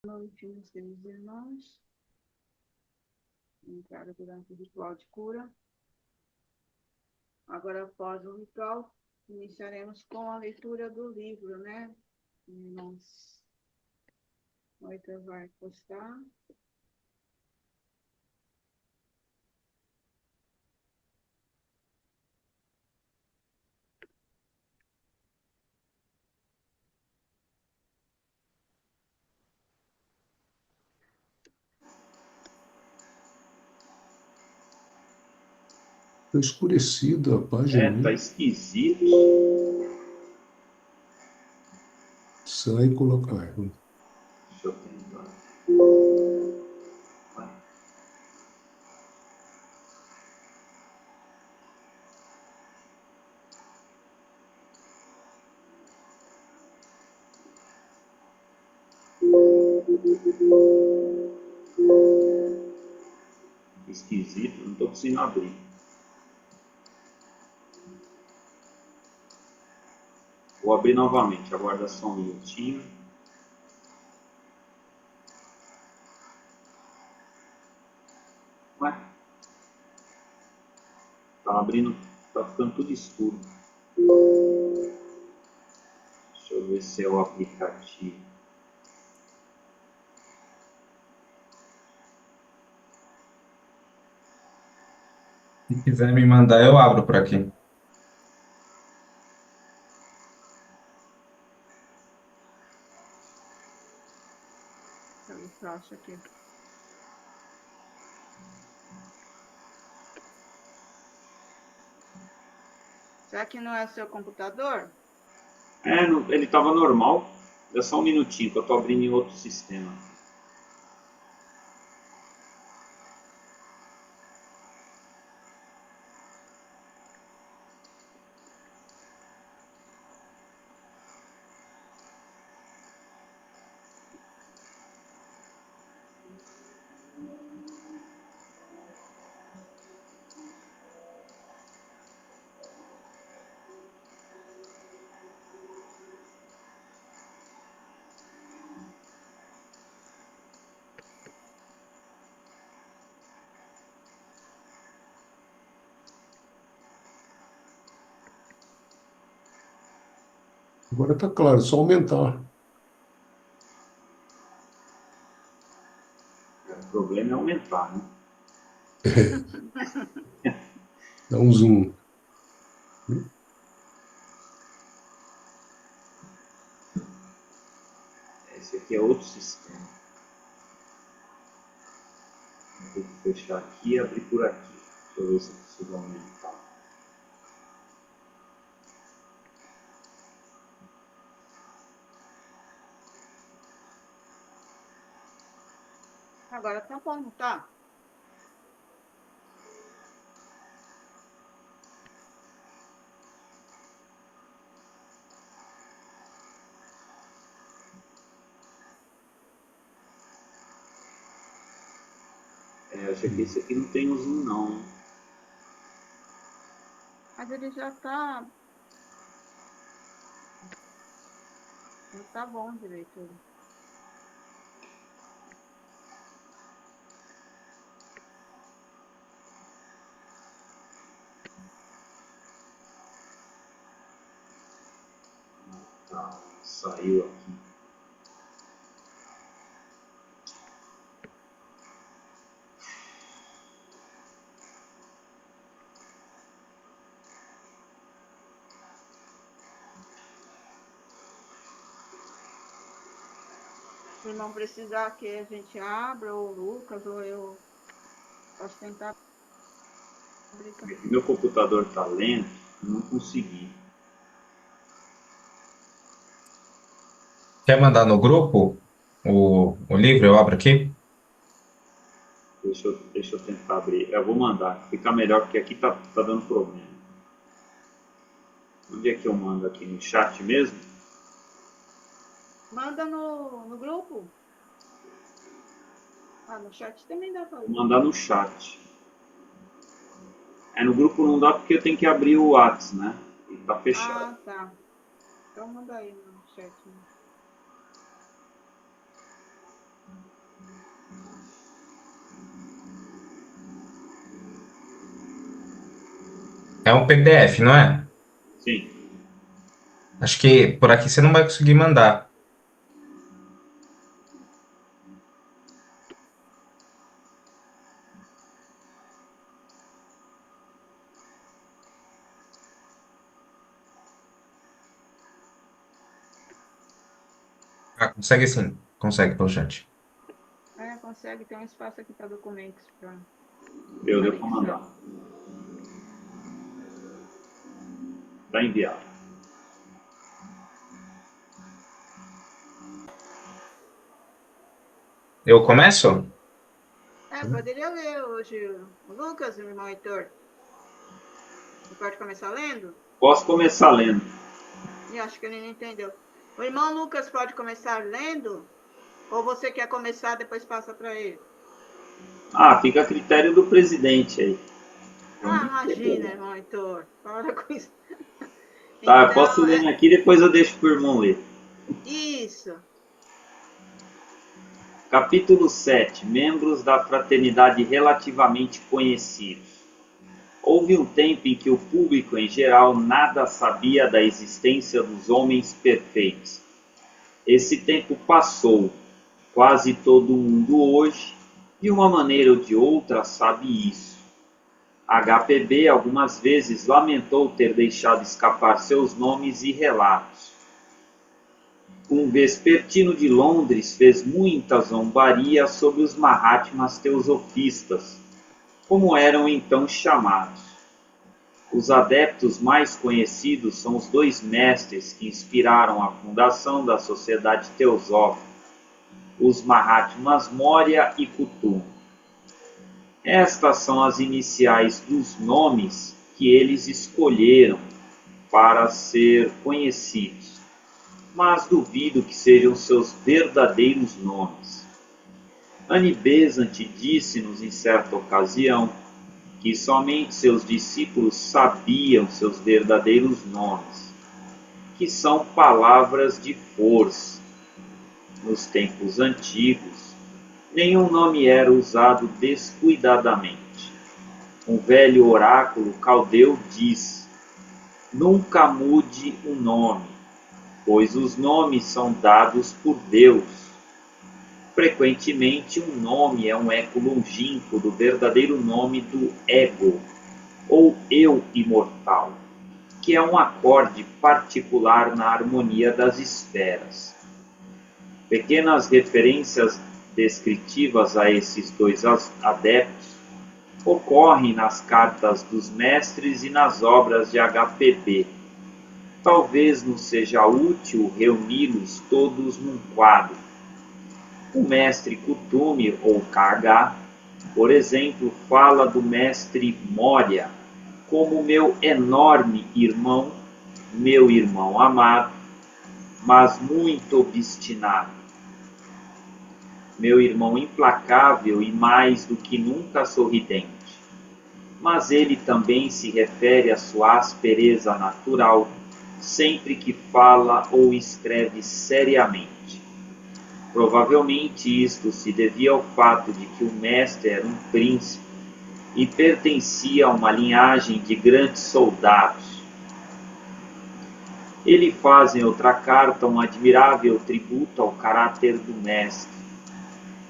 Noite, meus queridos irmãos. Entraram durante o ritual de cura. Agora, após o ritual, iniciaremos com a leitura do livro, né? Irmãos, Moita vai postar. Está escurecida a página. Tá esquisito. Sai e coloca. Deixa eu tentar. Esquisito, não estou conseguindo abrir. Vou abrir novamente, aguarda só um minutinho. Ué? Tá abrindo, tá ficando tudo escuro. Deixa eu ver se é o aplicativo. Se quiser me mandar, eu abro por aqui. Eu acho aqui. Será que não é o seu computador? Ele estava normal. Dá só um minutinho que eu estou abrindo em outro sistema. Agora está claro, é só aumentar. O problema é aumentar, né? Dá um zoom. Esse aqui é outro sistema. Vou ter que fechar aqui e abrir por aqui. Deixa eu ver se eu consigo aumentar. Agora tá bom, não tá? Acho que esse aqui não tem o zoom, não. Mas ele já tá... Não tá bom direito. Tá, saiu aqui. Se não precisar que a gente abra, ou o Lucas, ou eu posso tentar abrir também. Meu computador tá lento, não consegui. Quer mandar no grupo o livro? Eu abro aqui? Deixa eu tentar abrir. Eu vou mandar, fica melhor porque aqui tá dando problema. Onde é que eu mando aqui? No chat mesmo? Manda no grupo. Ah, no chat também dá pra Vou ler. mandar no chat. No grupo não dá porque eu tenho que abrir o WhatsApp, né? E tá fechado. Ah, tá. Então manda aí no chat. Né? É um PDF, não é? Sim. Acho que por aqui você não vai conseguir mandar. Ah, consegue sim. Consegue pelo chat. Consegue, tem um espaço aqui para documentos, para Deu para anexar. mandar. Está enviado. Eu começo? Poderia ler hoje o Lucas, meu irmão Heitor. Você pode começar lendo? Posso começar lendo. Eu acho que ele não entendeu. O irmão Lucas pode começar lendo? Ou você quer começar, depois passa para ele? Ah, fica a critério do presidente aí. Imagina, irmão Heitor. Para com isso. Tá, eu posso Então, ler aqui, depois eu deixo pro irmão ler. isso. Capítulo 7. Membros da fraternidade relativamente conhecidos. Houve um tempo em que o público em geral nada sabia da existência dos homens perfeitos. Esse tempo passou. Quase todo mundo hoje, de uma maneira ou de outra, sabe isso. HPB algumas vezes lamentou ter deixado escapar seus nomes e relatos. Um vespertino de Londres fez muita zombaria sobre os Mahatmas teosofistas, como eram então chamados. Os adeptos mais conhecidos são os dois mestres que inspiraram a fundação da Sociedade Teosófica, os Mahatmas Morya e Kutum. Estas são as iniciais dos nomes que eles escolheram para ser conhecidos, mas duvido que sejam seus verdadeiros nomes. Anibesante disse-nos em certa ocasião que somente seus discípulos sabiam seus verdadeiros nomes, que são palavras de força. Nos tempos antigos, nenhum nome era usado descuidadamente. Um velho oráculo caldeu diz: nunca mude o nome, pois os nomes são dados por Deus. Frequentemente, um nome é um eco longínquo do verdadeiro nome do ego, ou eu imortal, que é um acorde particular na harmonia das esferas. Pequenas referências descritivas a esses dois adeptos ocorrem nas cartas dos mestres e nas obras de HPB. Talvez nos seja útil reuni-los todos num quadro. O mestre Kutume, ou KH, por exemplo, fala do mestre Morya como meu enorme irmão, meu irmão amado, mas muito obstinado. Meu irmão implacável e mais do que nunca sorridente. Mas ele também se refere à sua aspereza natural, sempre que fala ou escreve seriamente. Provavelmente isto se devia ao fato de que o mestre era um príncipe e pertencia a uma linhagem de grandes soldados. Ele faz em outra carta um admirável tributo ao caráter do mestre.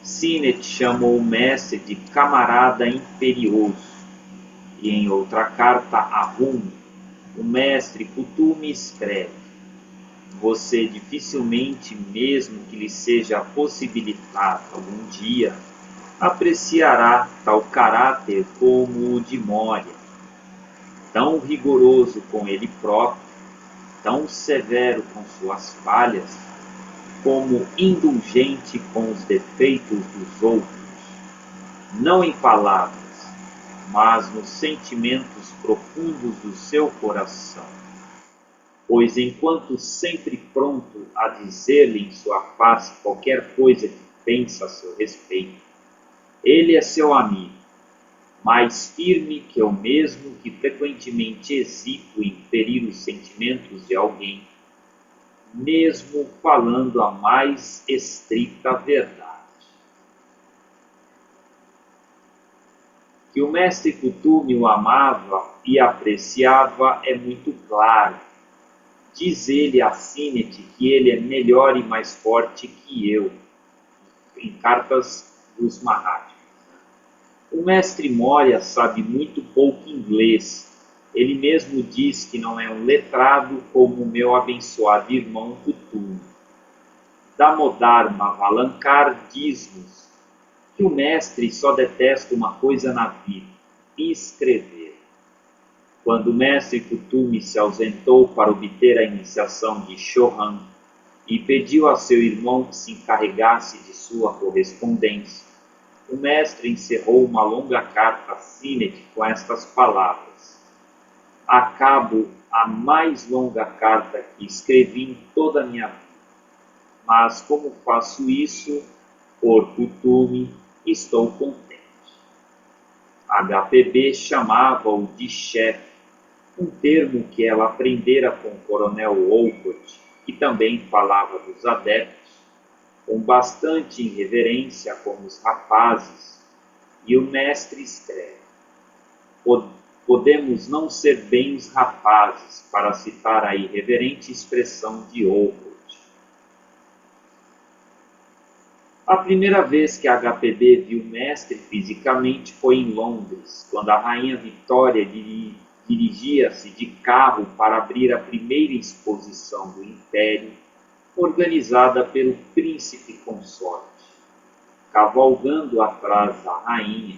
Sinet chamou o mestre de camarada imperioso. E em outra carta a Rumi, o mestre Kutume escreve: você dificilmente, mesmo que lhe seja possibilitado algum dia, apreciará tal caráter como o de Morya, tão rigoroso com ele próprio, tão severo com suas falhas, como indulgente com os defeitos dos outros, não em palavras, mas nos sentimentos profundos do seu coração. Pois enquanto sempre pronto a dizer-lhe em sua face qualquer coisa que pensa a seu respeito, ele é seu amigo, mais firme que eu mesmo, que frequentemente hesito em ferir os sentimentos de alguém, mesmo falando a mais estrita verdade. Que o mestre Kuthumi o amava e apreciava é muito claro. Diz ele a Sinet que ele é melhor e mais forte que eu, em Cartas dos Mahatmas. O mestre Moria sabe muito pouco inglês. Ele mesmo diz que não é um letrado como o meu abençoado irmão Kuthumi. Damodar Mavalankar diz-nos que o mestre só detesta uma coisa na vida: escrever. Quando o mestre Kuthumi se ausentou para obter a iniciação de Chohan e pediu a seu irmão que se encarregasse de sua correspondência, o mestre encerrou uma longa carta a Sinet com estas palavras: acabo a mais longa carta que escrevi em toda a minha vida, mas como faço isso por Kuthumi, estou contente. HPB chamava-o de chefe, um termo que ela aprendera com o coronel Wolcott, que também falava dos adeptos, com bastante irreverência como os rapazes, e o mestre escreve: podemos não ser bem os rapazes, para citar a irreverente expressão de Wolcott. A primeira vez que a HPB viu o mestre fisicamente foi em Londres, quando a rainha Vitória dirigia-se de carro para abrir a primeira exposição do Império, organizada pelo príncipe consorte. Cavalgando atrás da rainha,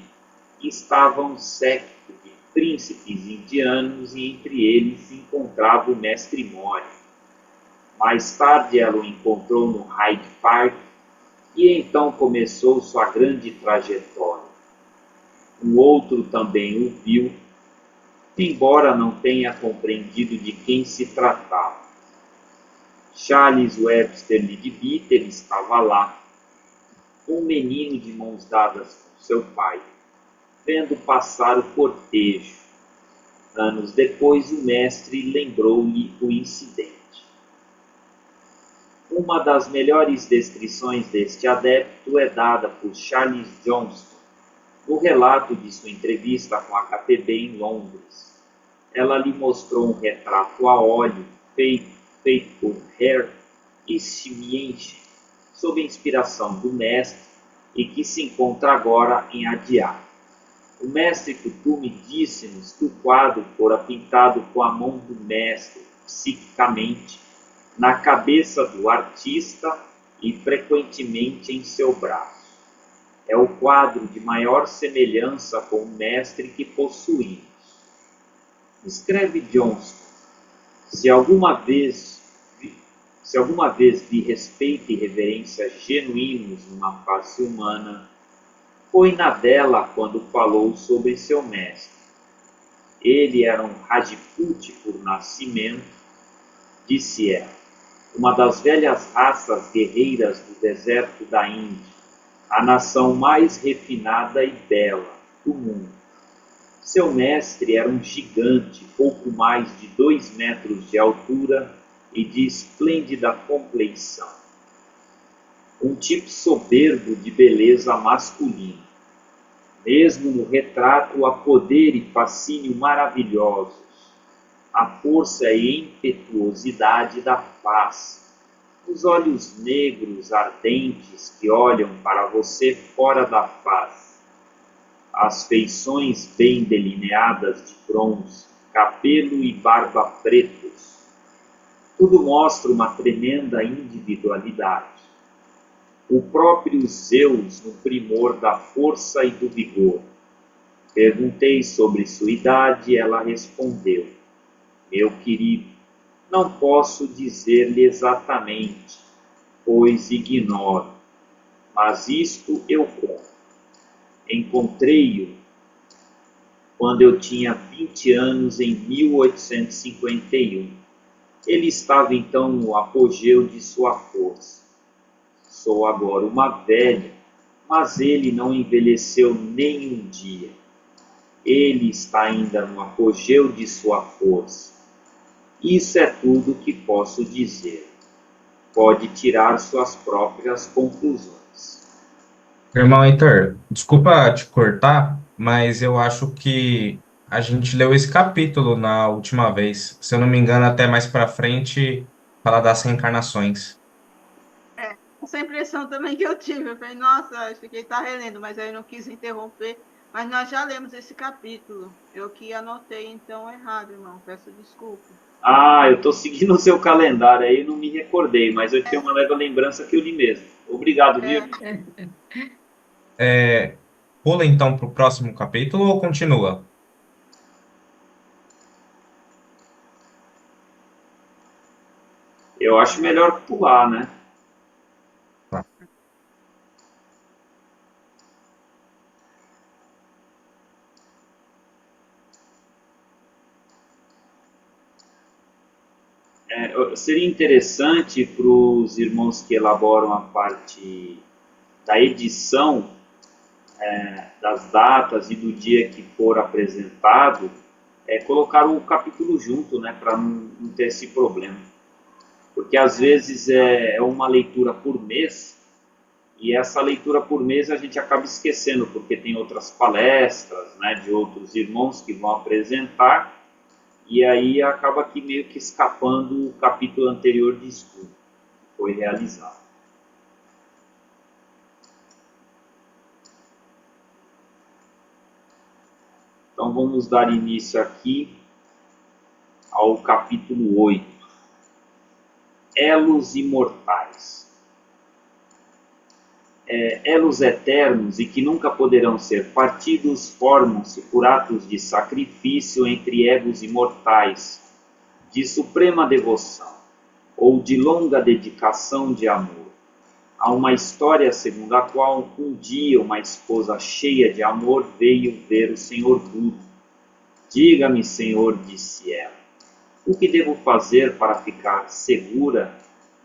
estava um séquito de príncipes indianos e entre eles se encontrava o mestre Moria. Mais tarde ela o encontrou no Hyde Park e então começou sua grande trajetória. Um outro também o viu, embora não tenha compreendido de quem se tratava. Charles Webster Leadbeater estava lá, um menino de mãos dadas com seu pai, vendo passar o cortejo. Anos depois, o mestre lembrou-lhe o incidente. Uma das melhores descrições deste adepto é dada por Charles Johnston, no relato de sua entrevista com a HPB em Londres. Ela lhe mostrou um retrato a óleo feito por Herr Schminchem, sob a inspiração do mestre, e que se encontra agora em Adyar. O mestre Kuthumi disse-nos que o quadro fora pintado com a mão do mestre, psiquicamente, na cabeça do artista e frequentemente em seu braço. É o quadro de maior semelhança com o mestre que possuímos. Escreve Johnston: se alguma vez vi respeito e reverência genuínos numa face humana, foi na dela quando falou sobre seu mestre. Ele era um Rajput por nascimento, disse ela, uma das velhas raças guerreiras do deserto da Índia, a nação mais refinada e bela do mundo. Seu mestre era um gigante, pouco mais de 2 metros de altura e de esplêndida compleição. Um tipo soberbo de beleza masculina. Mesmo no retrato há poder e fascínio maravilhosos, a força e impetuosidade da face, os olhos negros ardentes que olham para você fora da face, as feições bem delineadas de bronze, cabelo e barba pretos. Tudo mostra uma tremenda individualidade. O próprio Zeus no primor da força e do vigor. Perguntei sobre sua idade e ela respondeu: meu querido, não posso dizer-lhe exatamente, pois ignoro, mas isto eu conto. Encontrei-o quando eu tinha 20 anos em 1851. Ele estava então no apogeu de sua força. Sou agora uma velha, mas ele não envelheceu nem um dia. Ele está ainda no apogeu de sua força. Isso é tudo que posso dizer. Pode tirar suas próprias conclusões. Irmão Heitor, desculpa te cortar, mas eu acho que a gente leu esse capítulo na última vez. Se eu não me engano, até mais pra frente fala das reencarnações. É, essa impressão também que eu tive. Eu falei, nossa, acho que ele está relendo, mas aí eu não quis interromper. Mas nós já lemos esse capítulo. Eu que anotei então errado, irmão. Peço desculpa. Ah, eu estou seguindo o seu calendário aí, não me recordei, mas eu tinha uma leve lembrança que eu li mesmo. Obrigado, viu? É, É, pula então pro próximo capítulo ou continua? Eu acho melhor pular, né? Tá. Seria interessante para os irmãos que elaboram a parte da edição, das datas e do dia que for apresentado, colocar o capítulo junto, né, para não ter esse problema. Porque às vezes é uma leitura por mês, e essa leitura por mês a gente acaba esquecendo, porque tem outras palestras, né, de outros irmãos que vão apresentar, e aí acaba aqui meio que escapando o capítulo anterior de estudo que foi realizado. Então vamos dar início aqui ao capítulo 8, Elos Imortais. Elos eternos e que nunca poderão ser partidos formam-se por atos de sacrifício entre egos imortais, de suprema devoção ou de longa dedicação de amor. Há uma história segundo a qual um dia uma esposa cheia de amor veio ver o Senhor Buda. Diga-me, Senhor, disse ela, o que devo fazer para ficar segura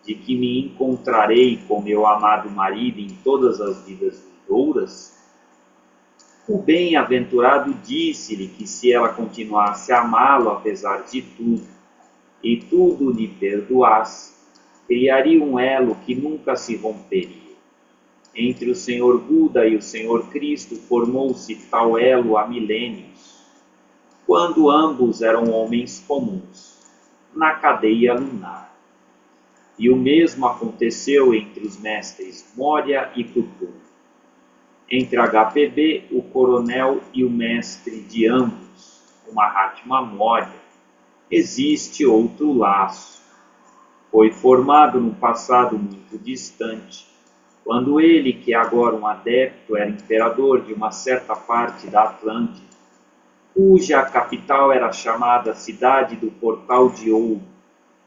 de que me encontrarei com meu amado marido em todas as vidas vindouras? O bem-aventurado disse-lhe que se ela continuasse a amá-lo apesar de tudo, e tudo lhe perdoasse, criaria um elo que nunca se romperia. Entre o Senhor Buda e o Senhor Cristo formou-se tal elo há milênios, quando ambos eram homens comuns, na cadeia lunar. E o mesmo aconteceu entre os mestres Moria e Kutum, entre HPB, o coronel e o mestre de ambos, o Mahatma Moria. Existe outro laço. Foi formado no passado muito distante, quando ele, que é agora um adepto, era imperador de uma certa parte da Atlântida, cuja capital era chamada Cidade do Portal de Ouro,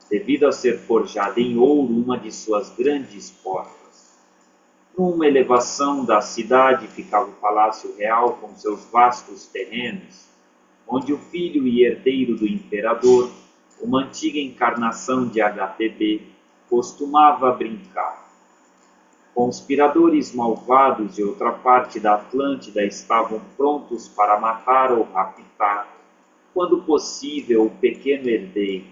devido a ser forjada em ouro uma de suas grandes portas. Numa elevação da cidade ficava o Palácio Real com seus vastos terrenos, onde o filho e herdeiro do imperador, uma antiga encarnação de HPB, costumava brincar. Conspiradores malvados de outra parte da Atlântida estavam prontos para matar ou raptar, quando possível, o pequeno herdeiro.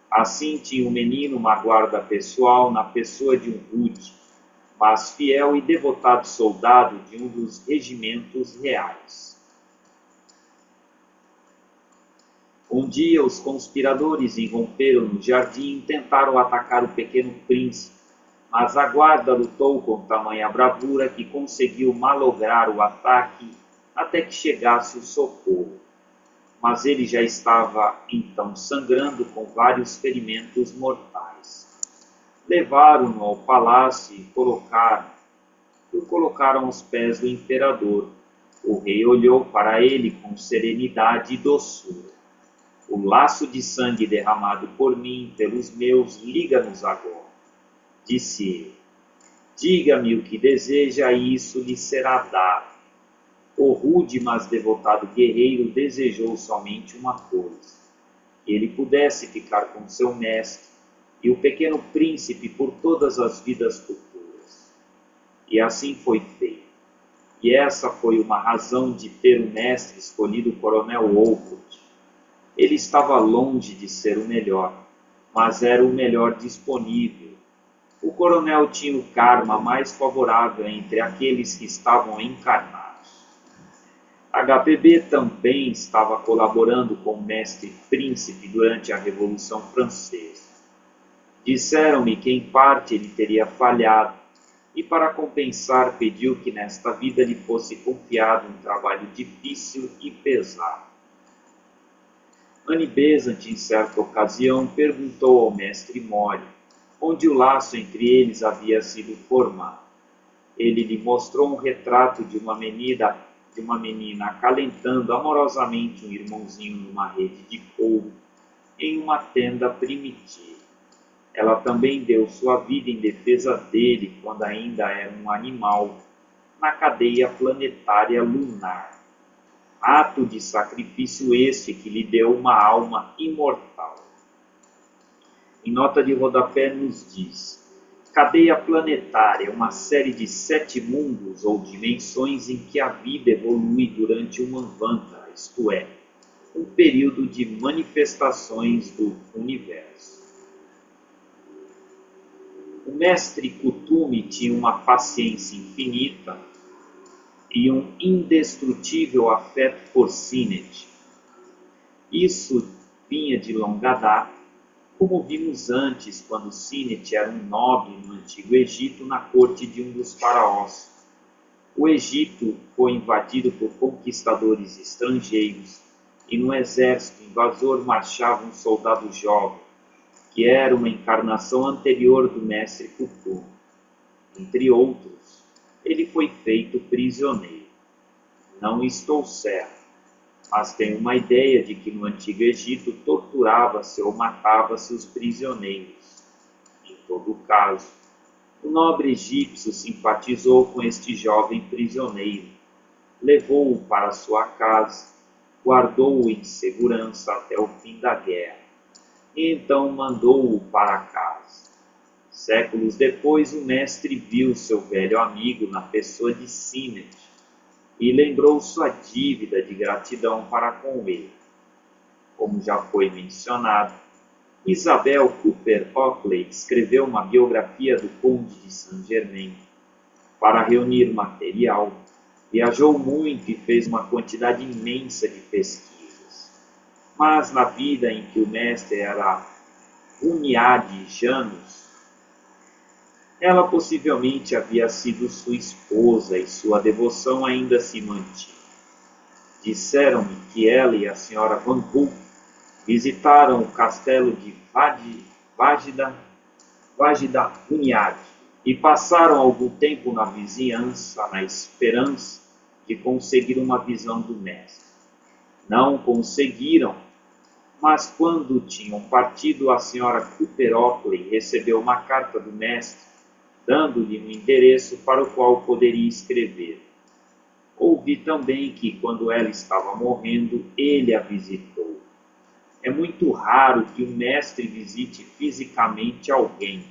Assim tinha o menino uma guarda pessoal na pessoa de um rude, mas fiel e devotado soldado de um dos regimentos reais. Um dia os conspiradores irromperam no jardim e tentaram atacar o pequeno príncipe, mas a guarda lutou com tamanha bravura que conseguiu malograr o ataque até que chegasse o socorro. Mas ele já estava então sangrando com vários ferimentos mortais. Levaram-no ao palácio e o colocaram aos pés do imperador. O rei olhou para ele com serenidade e doçura. O laço de sangue derramado por mim, pelos meus, liga-nos agora. Disse ele. Diga-me o que deseja e isso lhe será dado. O rude, mas devotado guerreiro desejou somente uma coisa: que ele pudesse ficar com seu mestre e o pequeno príncipe por todas as vidas futuras. E assim foi feito. E essa foi uma razão de ter o mestre escolhido o coronel Wolcott. Ele estava longe de ser o melhor, mas era o melhor disponível. O coronel tinha o karma mais favorável entre aqueles que estavam encarnados. HPB também estava colaborando com o mestre príncipe durante a Revolução Francesa. Disseram-me que em parte ele teria falhado e para compensar pediu que nesta vida lhe fosse confiado um trabalho difícil e pesado. Annie Besant, em certa ocasião, perguntou ao mestre Mori onde o laço entre eles havia sido formado. Ele lhe mostrou um retrato de uma menina acalentando amorosamente um irmãozinho numa rede de couro em uma tenda primitiva. Ela também deu sua vida em defesa dele quando ainda era um animal na cadeia planetária lunar. Ato de sacrifício este que lhe deu uma alma imortal. Em nota de rodapé nos diz: cadeia planetária é uma série de 7 mundos ou dimensões em que a vida evolui durante um manvantara, isto é, um período de manifestações do universo. O mestre Kuthumi tinha uma paciência infinita e um indestrutível afeto por Sinet. Isso vinha de longa data, como vimos antes quando Sinet era um nobre no Antigo Egito na corte de um dos faraós. O Egito foi invadido por conquistadores estrangeiros e no exército invasor marchava um soldado jovem, que era uma encarnação anterior do mestre Kuthumi. Entre outros, ele foi feito prisioneiro. Não estou certo, mas tenho uma ideia de que no Antigo Egito torturava-se ou matava-se os prisioneiros. Em todo caso, o nobre egípcio simpatizou com este jovem prisioneiro, levou-o para sua casa, guardou-o em segurança até o fim da guerra, e então mandou-o para casa. Séculos depois, o mestre viu seu velho amigo na pessoa de Sinet e lembrou sua dívida de gratidão para com ele. Como já foi mencionado, Isabel Cooper Oakley escreveu uma biografia do Conde de Saint-Germain. Para reunir material, viajou muito e fez uma quantidade imensa de pesquisas. Mas na vida em que o mestre era Hunyadi Janus, ela possivelmente havia sido sua esposa e sua devoção ainda se mantinha. Disseram-me que ela e a senhora Van Hulk visitaram o castelo de Vajda Hunyadi e passaram algum tempo na vizinhança na esperança de conseguir uma visão do mestre. Não conseguiram, mas quando tinham partido, a senhora Cooper Oakley recebeu uma carta do mestre, dando-lhe um endereço para o qual poderia escrever. Ouvi também que, quando ela estava morrendo, ele a visitou. É muito raro que o mestre visite fisicamente alguém,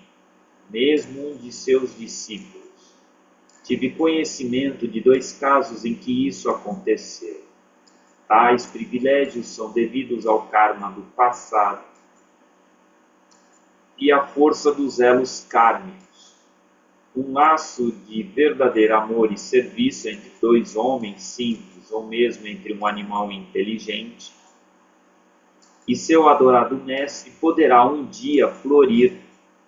mesmo um de seus discípulos. Tive conhecimento de 2 casos em que isso aconteceu. Tais privilégios são devidos ao karma do passado e à força dos elos kármicos. Um laço de verdadeiro amor e serviço entre 2 homens simples ou mesmo entre um animal inteligente e seu adorado mestre poderá um dia florir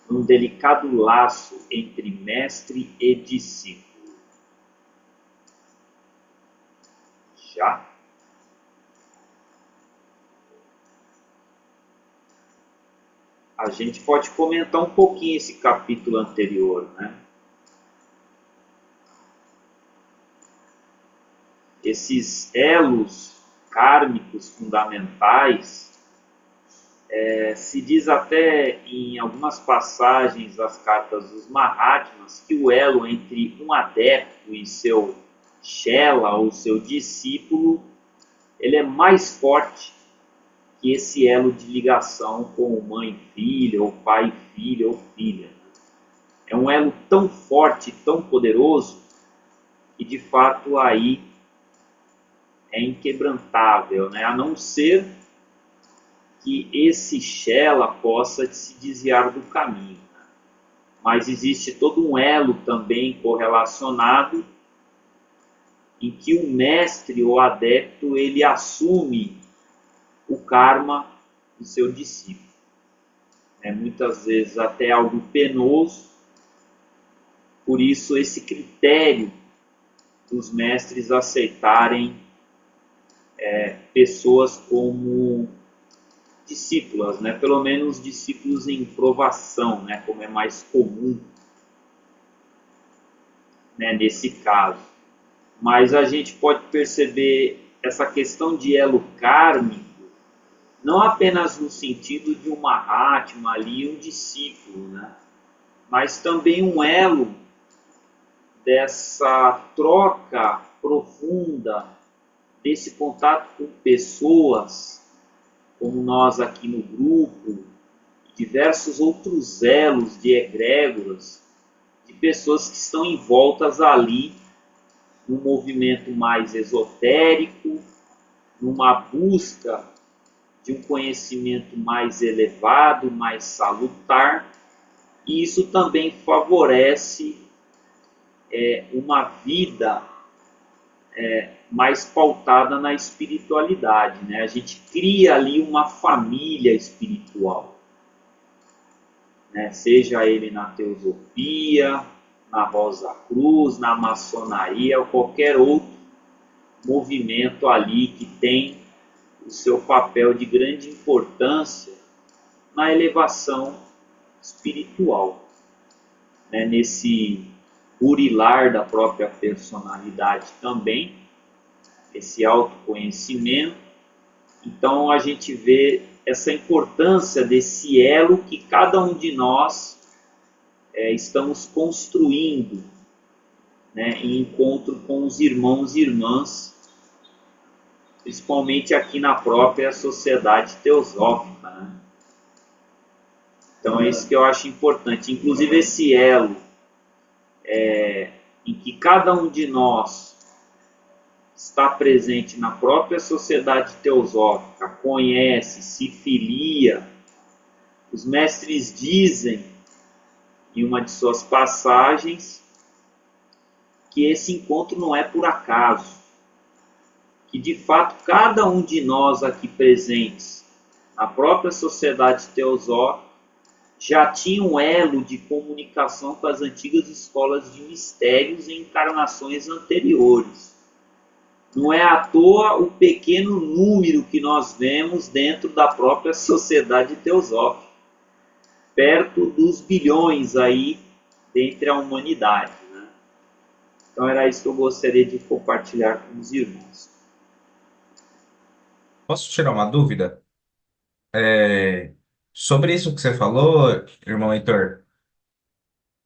num delicado laço entre mestre e discípulo. Já a gente pode comentar um pouquinho esse capítulo anterior, né? Esses elos kármicos fundamentais, se diz até em algumas passagens das cartas dos Mahatmas que o elo entre um adepto e seu Shela ou seu discípulo, ele é mais forte que esse elo de ligação com mãe e filha, ou pai e filha, ou filha. É um elo tão forte, tão poderoso, que de fato aí é inquebrantável, né? A não ser que esse Shela possa se desviar do caminho. Mas existe todo um elo também correlacionado em que o mestre ou adepto ele assume o karma do seu discípulo. Muitas vezes até algo penoso, por isso esse critério dos mestres aceitarem pessoas como discípulas, pelo menos discípulos em provação, como é mais comum nesse caso. Mas a gente pode perceber essa questão de elo kármico não apenas no sentido de um Mahatma ali, um discípulo, mas também um elo dessa troca profunda, desse contato com pessoas, como nós aqui no grupo, diversos outros elos de egrégoras, de pessoas que estão envoltas ali num movimento mais esotérico, numa busca de um conhecimento mais elevado, mais salutar, e isso também favorece uma vida mais pautada na espiritualidade. A gente cria ali uma família espiritual, seja ele na teosofia, na Rosa Cruz, na maçonaria ou qualquer outro movimento ali que tem o seu papel de grande importância na elevação espiritual, nesse burilar da própria personalidade também, esse autoconhecimento. Então a gente vê essa importância desse elo que cada um de nós estamos construindo, em encontro com os irmãos e irmãs, principalmente aqui na própria sociedade teosófica. Então é isso que eu acho importante. Inclusive esse elo em que cada um de nós está presente na própria sociedade teosófica, conhece, se filia. Os mestres dizem, em uma de suas passagens, que esse encontro não é por acaso, que de fato cada um de nós aqui presentes na própria sociedade teosófica já tinha um elo de comunicação com as antigas escolas de mistérios em encarnações anteriores. Não é à toa o pequeno número que nós vemos dentro da própria sociedade teosófica, perto dos bilhões aí dentre a humanidade. Então era isso que eu gostaria de compartilhar com os irmãos. Posso tirar uma dúvida? Sobre isso que você falou, irmão Heitor,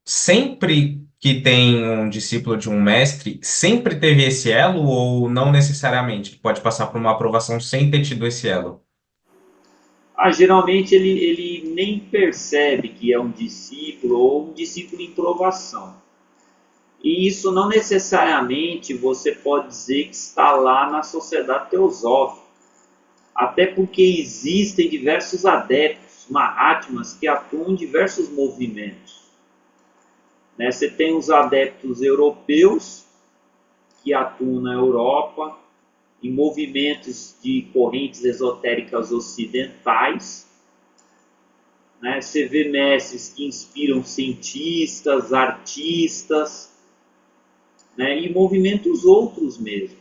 sempre que tem um discípulo de um mestre, sempre teve esse elo ou não necessariamente? Pode passar por uma aprovação sem ter tido esse elo? Geralmente ele nem percebe que é um discípulo ou um discípulo em provação. E isso não necessariamente você pode dizer que está lá na sociedade teosófica. Até porque existem diversos adeptos, Mahatmas, que atuam em diversos movimentos. Você tem os adeptos europeus, que atuam na Europa, em movimentos de correntes esotéricas ocidentais. Você vê mestres que inspiram cientistas, artistas, e movimentos outros mesmo.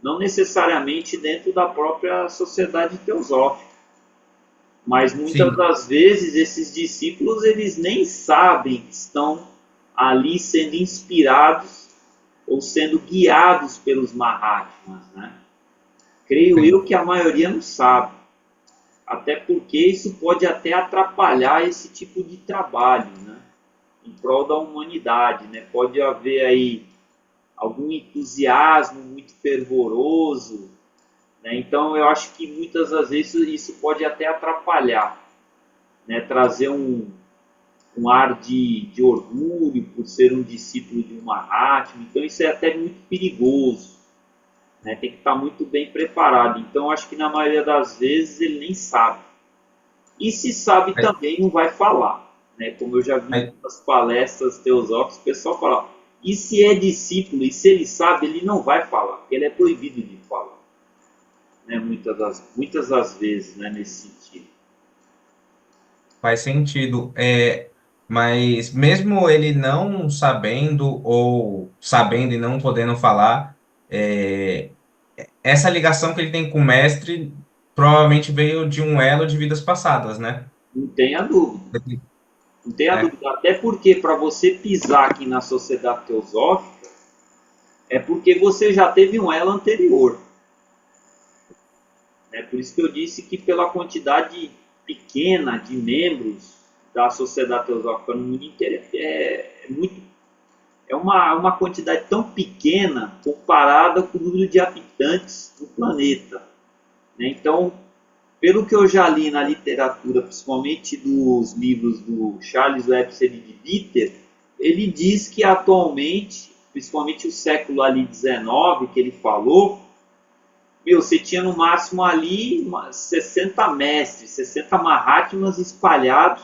Não necessariamente dentro da própria sociedade teosófica. Mas muitas das vezes esses discípulos eles nem sabem que estão ali sendo inspirados ou sendo guiados pelos Mahatmas. Creio eu que a maioria não sabe. Até porque isso pode até atrapalhar esse tipo de trabalho, em prol da humanidade. Pode haver aí algum entusiasmo muito fervoroso, então eu acho que muitas das vezes isso pode até atrapalhar, trazer um ar de orgulho por ser um discípulo de um Mahatma. Então isso é até muito perigoso, tem que estar muito bem preparado. Então eu acho que na maioria das vezes ele nem sabe, e se sabe também não vai falar, como eu já vi em muitas palestras teosóficas, o pessoal fala: E se é discípulo, e se ele sabe, ele não vai falar, porque ele é proibido de falar. Né? Muitas das vezes, né, nesse sentido. Faz sentido. Mas mesmo ele não sabendo ou sabendo e não podendo falar, é, essa ligação que ele tem com o mestre provavelmente veio de um elo de vidas passadas, né? Não tenha dúvida. Não tenha É, dúvida. Até porque para você pisar aqui na sociedade teosófica, é porque você já teve um elo anterior. É por isso que eu disse que pela quantidade pequena de membros da sociedade teosófica no mundo inteiro é uma quantidade tão pequena comparada com o número de habitantes do planeta. Né? Então, pelo que eu já li na literatura, principalmente dos livros do Charles Webster e de Bitter, ele diz que atualmente, principalmente o século ali 19 que ele falou, você tinha no máximo ali 60 mestres, 60 Mahatmas espalhados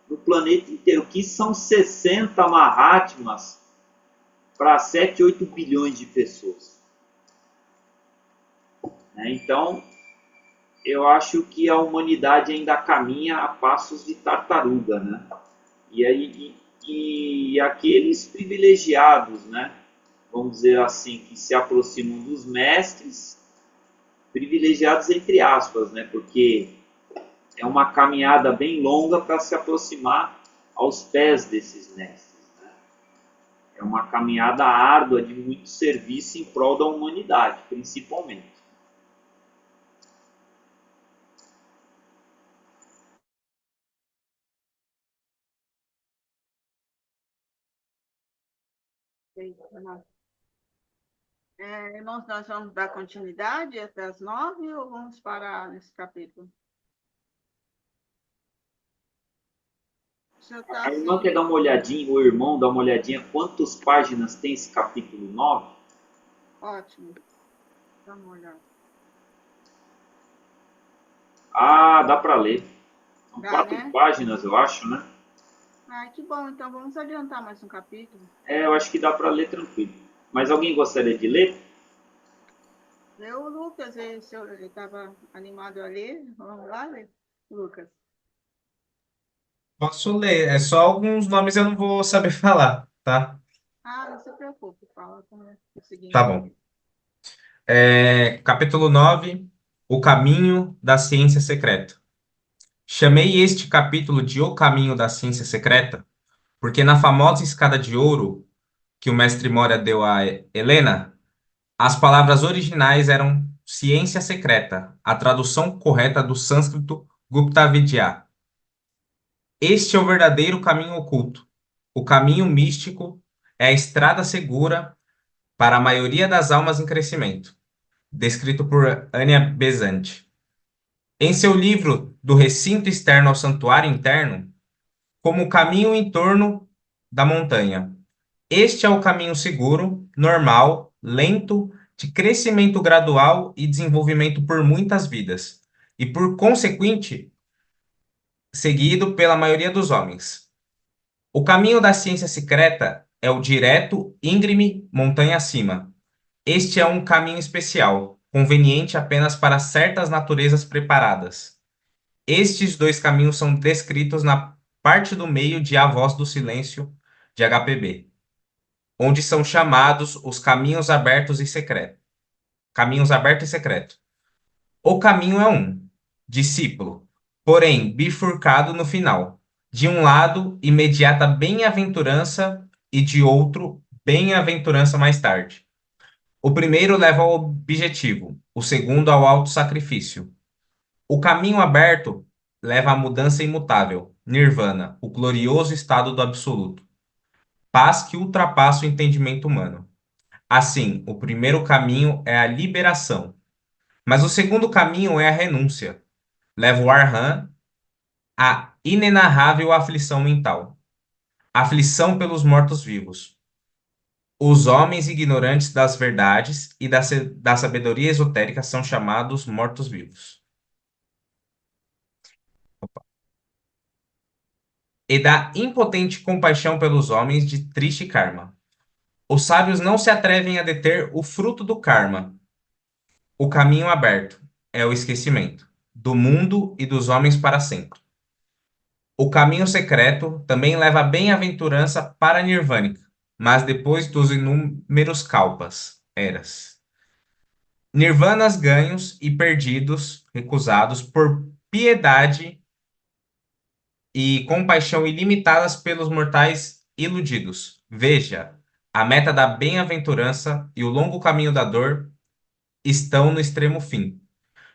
no planeta inteiro. Que são 60 Mahatmas para 7, 8 bilhões de pessoas. Né? Então, eu acho que a humanidade ainda caminha a passos de tartaruga. Né? E aqueles privilegiados, né? Vamos dizer assim, que se aproximam dos mestres, privilegiados entre aspas, né? Porque é uma caminhada bem longa para se aproximar aos pés desses mestres. Né? É uma caminhada árdua de muito serviço em prol da humanidade, principalmente. Irmãos, nós vamos dar continuidade até as 9 ou vamos parar nesse capítulo? Tá A irmã assim. quer dar uma olhadinha, o irmão dá uma olhadinha, quantas páginas tem esse capítulo 9? Ótimo. Dá uma olhada. Ah, dá para ler. São Dá, 4 né? páginas, eu acho, né? Ah, que bom. Então vamos adiantar mais um capítulo. Eu acho que dá para ler tranquilo. Mas alguém gostaria de ler? O Lucas, ele estava animado a ler. Vamos lá, Lucas. posso ler, é só alguns nomes eu não vou saber falar, tá? Ah, não se preocupe, fala como é conseguir Tá bom. entender. Capítulo 9, O Caminho da Ciência Secreta. Chamei este capítulo de O Caminho da Ciência Secreta, porque na famosa escada de ouro que o mestre Moria deu a Helena, as palavras originais eram ciência secreta, a tradução correta do sânscrito Gupta Vidya. Este é o verdadeiro caminho oculto. O caminho místico é a estrada segura para a maioria das almas em crescimento, descrito por Ania Besant. Em seu livro Do Recinto Externo ao Santuário Interno, como o caminho em torno da montanha. Este é o caminho seguro, normal, lento, de crescimento gradual e desenvolvimento por muitas vidas, e por consequente, seguido pela maioria dos homens. O caminho da ciência secreta é o direto, íngreme, montanha acima. Este é um caminho especial, conveniente apenas para certas naturezas preparadas. Estes dois caminhos são descritos na parte do meio de A Voz do Silêncio, de HPB, onde são chamados os caminhos abertos e secretos. Caminhos aberto e secreto. O caminho é um, discípulo, porém bifurcado no final. De um lado, imediata bem-aventurança e de outro, bem-aventurança mais tarde. O primeiro leva ao objetivo, o segundo ao autossacrifício. O caminho aberto leva à mudança imutável, nirvana, o glorioso estado do absoluto. Paz que ultrapassa o entendimento humano. Assim, o primeiro caminho é a liberação, mas o segundo caminho é a renúncia. Leva o Arhan à inenarrável aflição mental, aflição pelos mortos-vivos. Os homens ignorantes das verdades e da sabedoria esotérica são chamados mortos-vivos. E da impotente compaixão pelos homens de triste karma. Os sábios não se atrevem a deter o fruto do karma. O caminho aberto é o esquecimento do mundo e dos homens para sempre. O caminho secreto também leva a bem-aventurança para Nirvânica, mas depois dos inúmeros kalpas, eras. Nirvanas ganhos e perdidos, recusados por piedade e compaixão ilimitadas pelos mortais iludidos. Veja, a meta da bem-aventurança e o longo caminho da dor estão no extremo fim.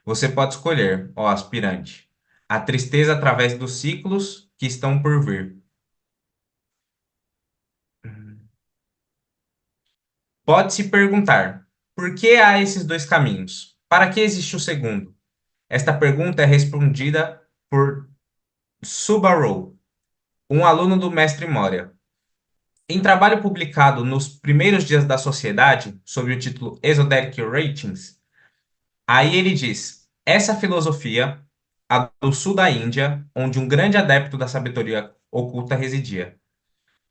Você pode escolher, ó aspirante, a tristeza através dos ciclos que estão por vir. Pode-se perguntar, por que há esses dois caminhos? Para que existe o segundo? Esta pergunta é respondida por Subaru, um aluno do mestre Moria. Em trabalho publicado nos primeiros dias da sociedade, sob o título Esoteric Ratings, aí ele diz: essa filosofia, a do sul da Índia, onde um grande adepto da sabedoria oculta residia,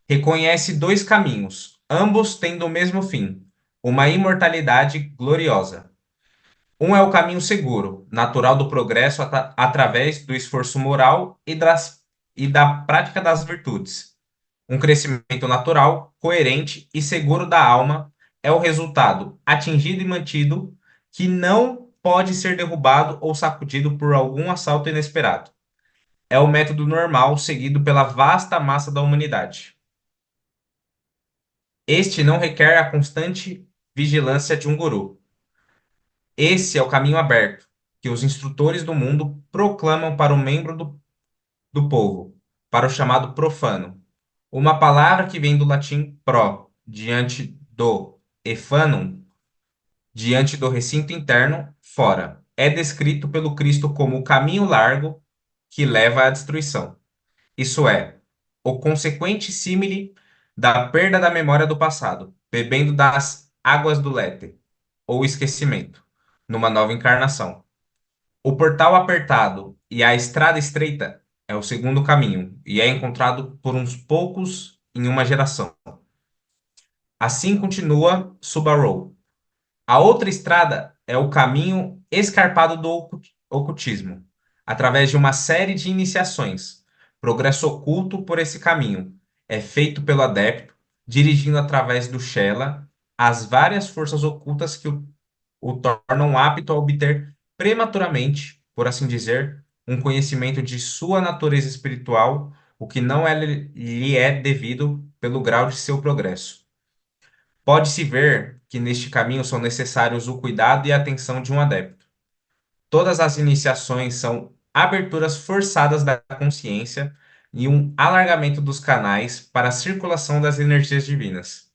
reconhece dois caminhos, ambos tendo o mesmo fim, uma imortalidade gloriosa. Um é o caminho seguro, natural do progresso através do esforço moral e da prática das virtudes. Um crescimento natural, coerente e seguro da alma é o resultado atingido e mantido que não pode ser derrubado ou sacudido por algum assalto inesperado. É o método normal seguido pela vasta massa da humanidade. Este não requer a constante vigilância de um guru. Esse é o caminho aberto, que os instrutores do mundo proclamam para o membro do povo, para o chamado profano. Uma palavra que vem do latim pro, diante do, e fanum, diante do recinto interno, fora. É descrito pelo Cristo como o caminho largo que leva à destruição. Isso é, o consequente símile da perda da memória do passado, bebendo das águas do léter, ou esquecimento, numa nova encarnação. O portal apertado e a estrada estreita é o segundo caminho, e é encontrado por uns poucos em uma geração. Assim continua Subaru. A outra estrada é o caminho escarpado do ocultismo, através de uma série de iniciações. Progresso oculto por esse caminho é feito pelo adepto, dirigindo através do Shela as várias forças ocultas que o tornam apto a obter prematuramente, por assim dizer, um conhecimento de sua natureza espiritual, o que não lhe é devido pelo grau de seu progresso. Pode-se ver que neste caminho são necessários o cuidado e a atenção de um adepto. Todas as iniciações são aberturas forçadas da consciência e um alargamento dos canais para a circulação das energias divinas.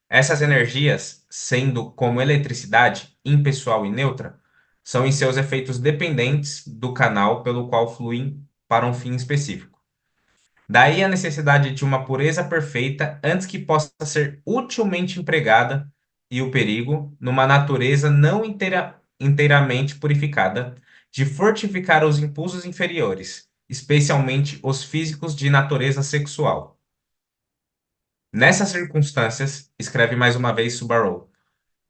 Essas energias, sendo como eletricidade, impessoal e neutra, são em seus efeitos dependentes do canal pelo qual fluem para um fim específico. Daí a necessidade de uma pureza perfeita antes que possa ser utilmente empregada e o perigo, numa natureza não inteiramente purificada, de fortificar os impulsos inferiores, especialmente os físicos de natureza sexual. Nessas circunstâncias, escreve mais uma vez Subaru,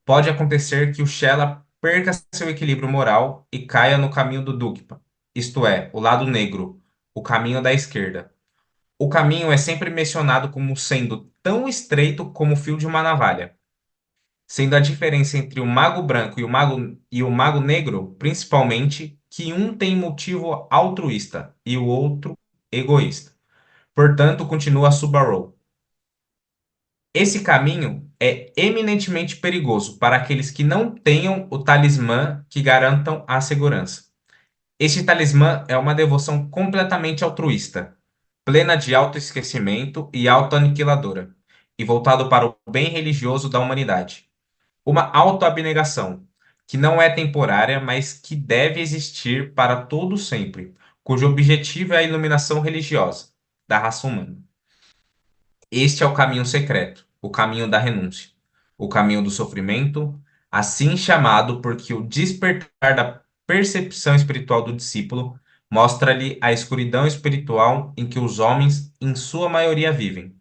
pode acontecer que o Shela perca seu equilíbrio moral e caia no caminho do Dukpa, isto é, o lado negro, o caminho da esquerda. O caminho é sempre mencionado como sendo tão estreito como o fio de uma navalha, sendo a diferença entre o mago branco e o mago negro, principalmente, que um tem motivo altruísta e o outro egoísta. Portanto, continua Subaru. Esse caminho é eminentemente perigoso para aqueles que não tenham o talismã que garantam a segurança. Este talismã é uma devoção completamente altruísta, plena de autoesquecimento e autoaniquiladora, e voltado para o bem religioso da humanidade. Uma autoabnegação, que não é temporária, mas que deve existir para todo sempre, cujo objetivo é a iluminação religiosa da raça humana. Este é o caminho secreto, o caminho da renúncia, o caminho do sofrimento, assim chamado porque o despertar da percepção espiritual do discípulo mostra-lhe a escuridão espiritual em que os homens, em sua maioria, vivem.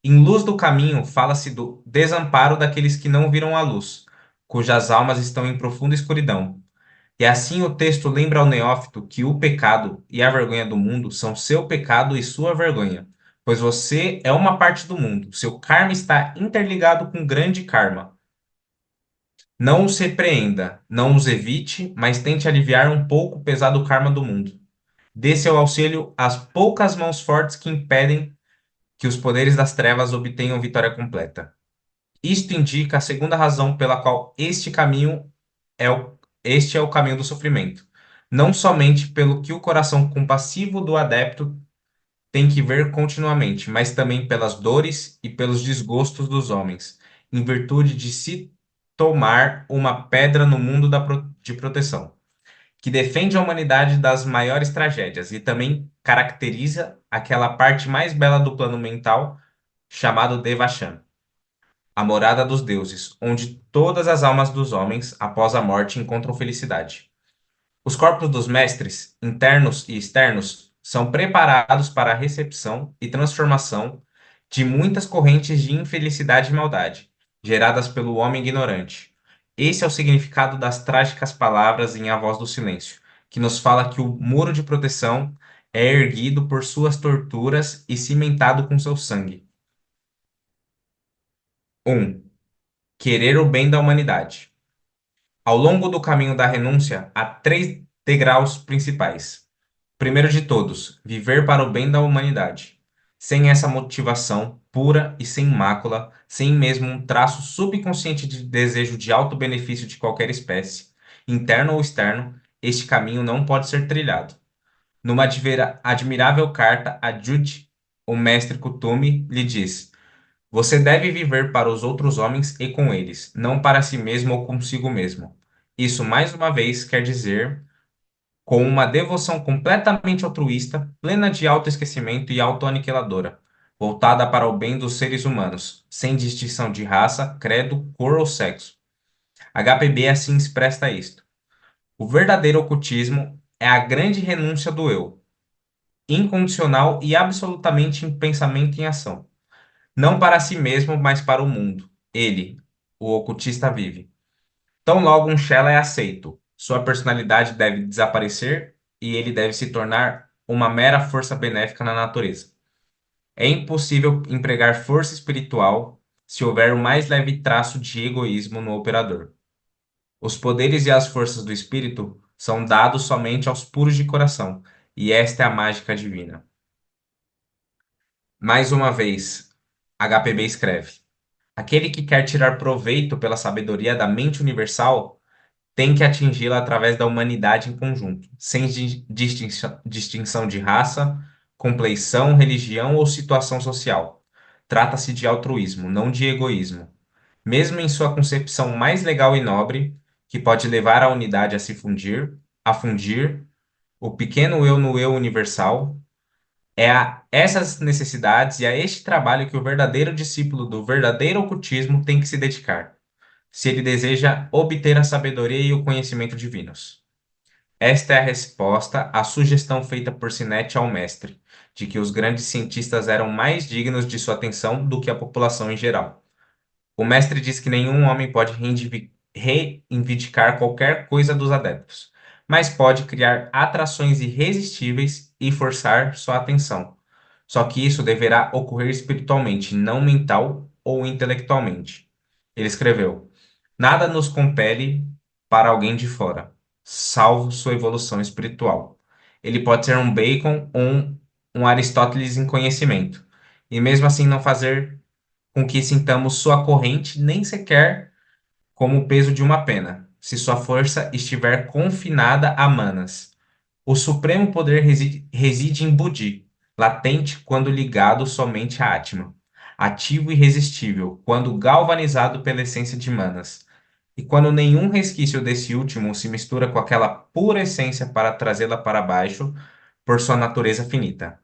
Em Luz do Caminho, fala-se do desamparo daqueles que não viram a luz, cujas almas estão em profunda escuridão. E assim o texto lembra ao neófito que o pecado e a vergonha do mundo são seu pecado e sua vergonha, pois você é uma parte do mundo. Seu karma está interligado com grande karma. Não os repreenda, não os evite, mas tente aliviar um pouco o pesado karma do mundo. Dê seu auxílio às poucas mãos fortes que impedem que os poderes das trevas obtenham vitória completa. Isto indica a segunda razão pela qual este é o caminho do sofrimento. Não somente pelo que o coração compassivo do adepto tem que ver continuamente, mas também pelas dores e pelos desgostos dos homens, em virtude de se tomar uma pedra no mundo de proteção, que defende a humanidade das maiores tragédias e também caracteriza aquela parte mais bela do plano mental chamado Devachan, a morada dos deuses, onde todas as almas dos homens, após a morte, encontram felicidade. Os corpos dos mestres, internos e externos, são preparados para a recepção e transformação de muitas correntes de infelicidade e maldade, geradas pelo homem ignorante. Esse é o significado das trágicas palavras em A Voz do Silêncio, que nos fala que o muro de proteção é erguido por suas torturas e cimentado com seu sangue. 1. Querer o bem da humanidade. Ao longo do caminho da renúncia, há 3 degraus principais. Primeiro de todos, viver para o bem da humanidade. Sem essa motivação pura e sem mácula, sem mesmo um traço subconsciente de desejo de alto benefício de qualquer espécie, interno ou externo, este caminho não pode ser trilhado. Numa admirável carta a Jude, o mestre Kutumi lhe diz: você deve viver para os outros homens e com eles, não para si mesmo ou consigo mesmo. Isso, mais uma vez, quer dizer com uma devoção completamente altruísta, plena de autoesquecimento e autoaniquiladora, voltada para o bem dos seres humanos, sem distinção de raça, credo, cor ou sexo. HPB assim expressa isto. O verdadeiro ocultismo é a grande renúncia do eu, incondicional e absolutamente em pensamento e em ação. Não para si mesmo, mas para o mundo. Ele, o ocultista, vive. Tão logo um Shella é aceito, sua personalidade deve desaparecer e ele deve se tornar uma mera força benéfica na natureza. É impossível empregar força espiritual se houver o mais leve traço de egoísmo no operador. Os poderes e as forças do espírito são dados somente aos puros de coração, e esta é a mágica divina. Mais uma vez, HPB escreve: aquele que quer tirar proveito pela sabedoria da mente universal tem que atingi-la através da humanidade em conjunto, sem distinção de raça, compleição, religião ou situação social. Trata-se de altruísmo, não de egoísmo. Mesmo em sua concepção mais legal e nobre, que pode levar a unidade a se fundir, a fundir o pequeno eu no eu universal, é a essas necessidades e a este trabalho que o verdadeiro discípulo do verdadeiro ocultismo tem que se dedicar, se ele deseja obter a sabedoria e o conhecimento divinos. Esta é a resposta à sugestão feita por Sinet ao mestre, de que os grandes cientistas eram mais dignos de sua atenção do que a população em geral. O mestre diz que nenhum homem pode reivindicar qualquer coisa dos adeptos, mas pode criar atrações irresistíveis e forçar sua atenção. Só que isso deverá ocorrer espiritualmente, não mental ou intelectualmente. Ele escreveu: nada nos compele para alguém de fora, salvo sua evolução espiritual. Ele pode ser um Bacon ou um Aristóteles em conhecimento, e mesmo assim não fazer com que sintamos sua corrente nem sequer como o peso de uma pena, se sua força estiver confinada a manas. O supremo poder reside em Budi, latente quando ligado somente a Atman, ativo e irresistível quando galvanizado pela essência de manas, e quando nenhum resquício desse último se mistura com aquela pura essência para trazê-la para baixo por sua natureza finita.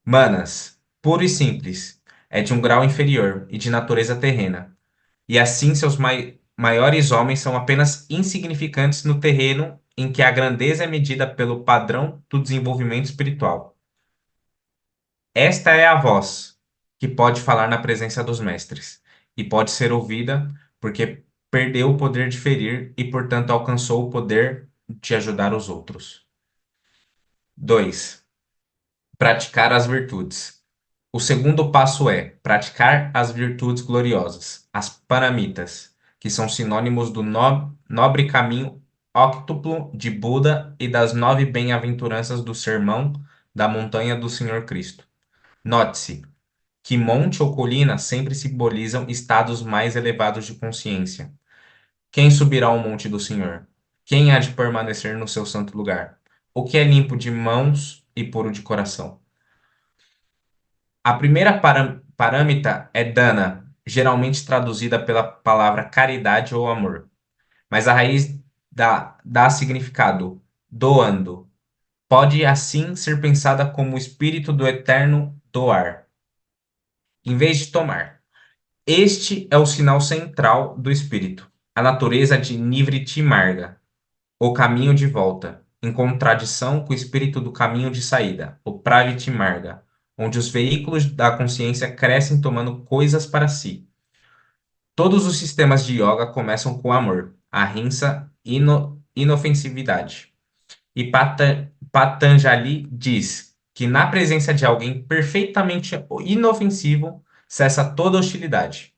Manas, puro e simples, é de um grau inferior e de natureza terrena, e assim seus maiores homens são apenas insignificantes no terreno em que a grandeza é medida pelo padrão do desenvolvimento espiritual. Esta é a voz, que pode falar na presença dos mestres, e pode ser ouvida porque perdeu o poder de ferir e, portanto, alcançou o poder de ajudar os outros. 2. Praticar as virtudes. O segundo passo é praticar as virtudes gloriosas, as paramitas, que são sinônimos do nobre caminho óctuplo de Buda e das 9 bem-aventuranças do Sermão da Montanha do Senhor Cristo. Note-se que monte ou colina sempre simbolizam estados mais elevados de consciência. Quem subirá ao monte do Senhor? Quem há de permanecer no seu santo lugar? O que é limpo de mãos e puro de coração? A primeira parâmita é dana, geralmente traduzida pela palavra caridade ou amor, mas a raiz dá significado doando. Pode assim ser pensada como o espírito do eterno doar, em vez de tomar. Este é o sinal central do espírito, a natureza de Nivriti Marga, o caminho de volta, em contradição com o espírito do caminho de saída, o Praviti Marga, onde os veículos da consciência crescem tomando coisas para si. Todos os sistemas de yoga começam com amor, ahimsa, inofensividade. E Patanjali diz que na presença de alguém perfeitamente inofensivo, cessa toda hostilidade.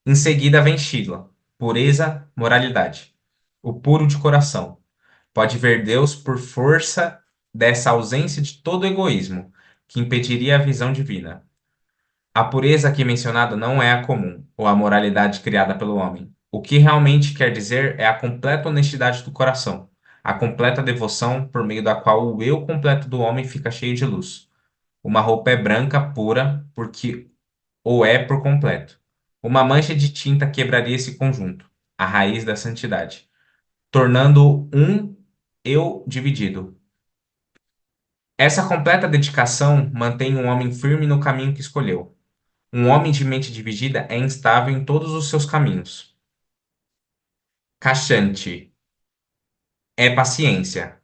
Em seguida vem Shila, pureza, moralidade. O puro de coração. Pode ver Deus por força dessa ausência de todo egoísmo, que impediria a visão divina. A pureza aqui mencionada não é a comum, ou a moralidade criada pelo homem. O que realmente quer dizer é a completa honestidade do coração, a completa devoção por meio da qual o eu completo do homem fica cheio de luz. Uma roupa é branca, pura, porque ou é por completo. Uma mancha de tinta quebraria esse conjunto, a raiz da santidade, tornando um eu dividido. Essa completa dedicação mantém um homem firme no caminho que escolheu. Um homem de mente dividida é instável em todos os seus caminhos. Kashanti é paciência,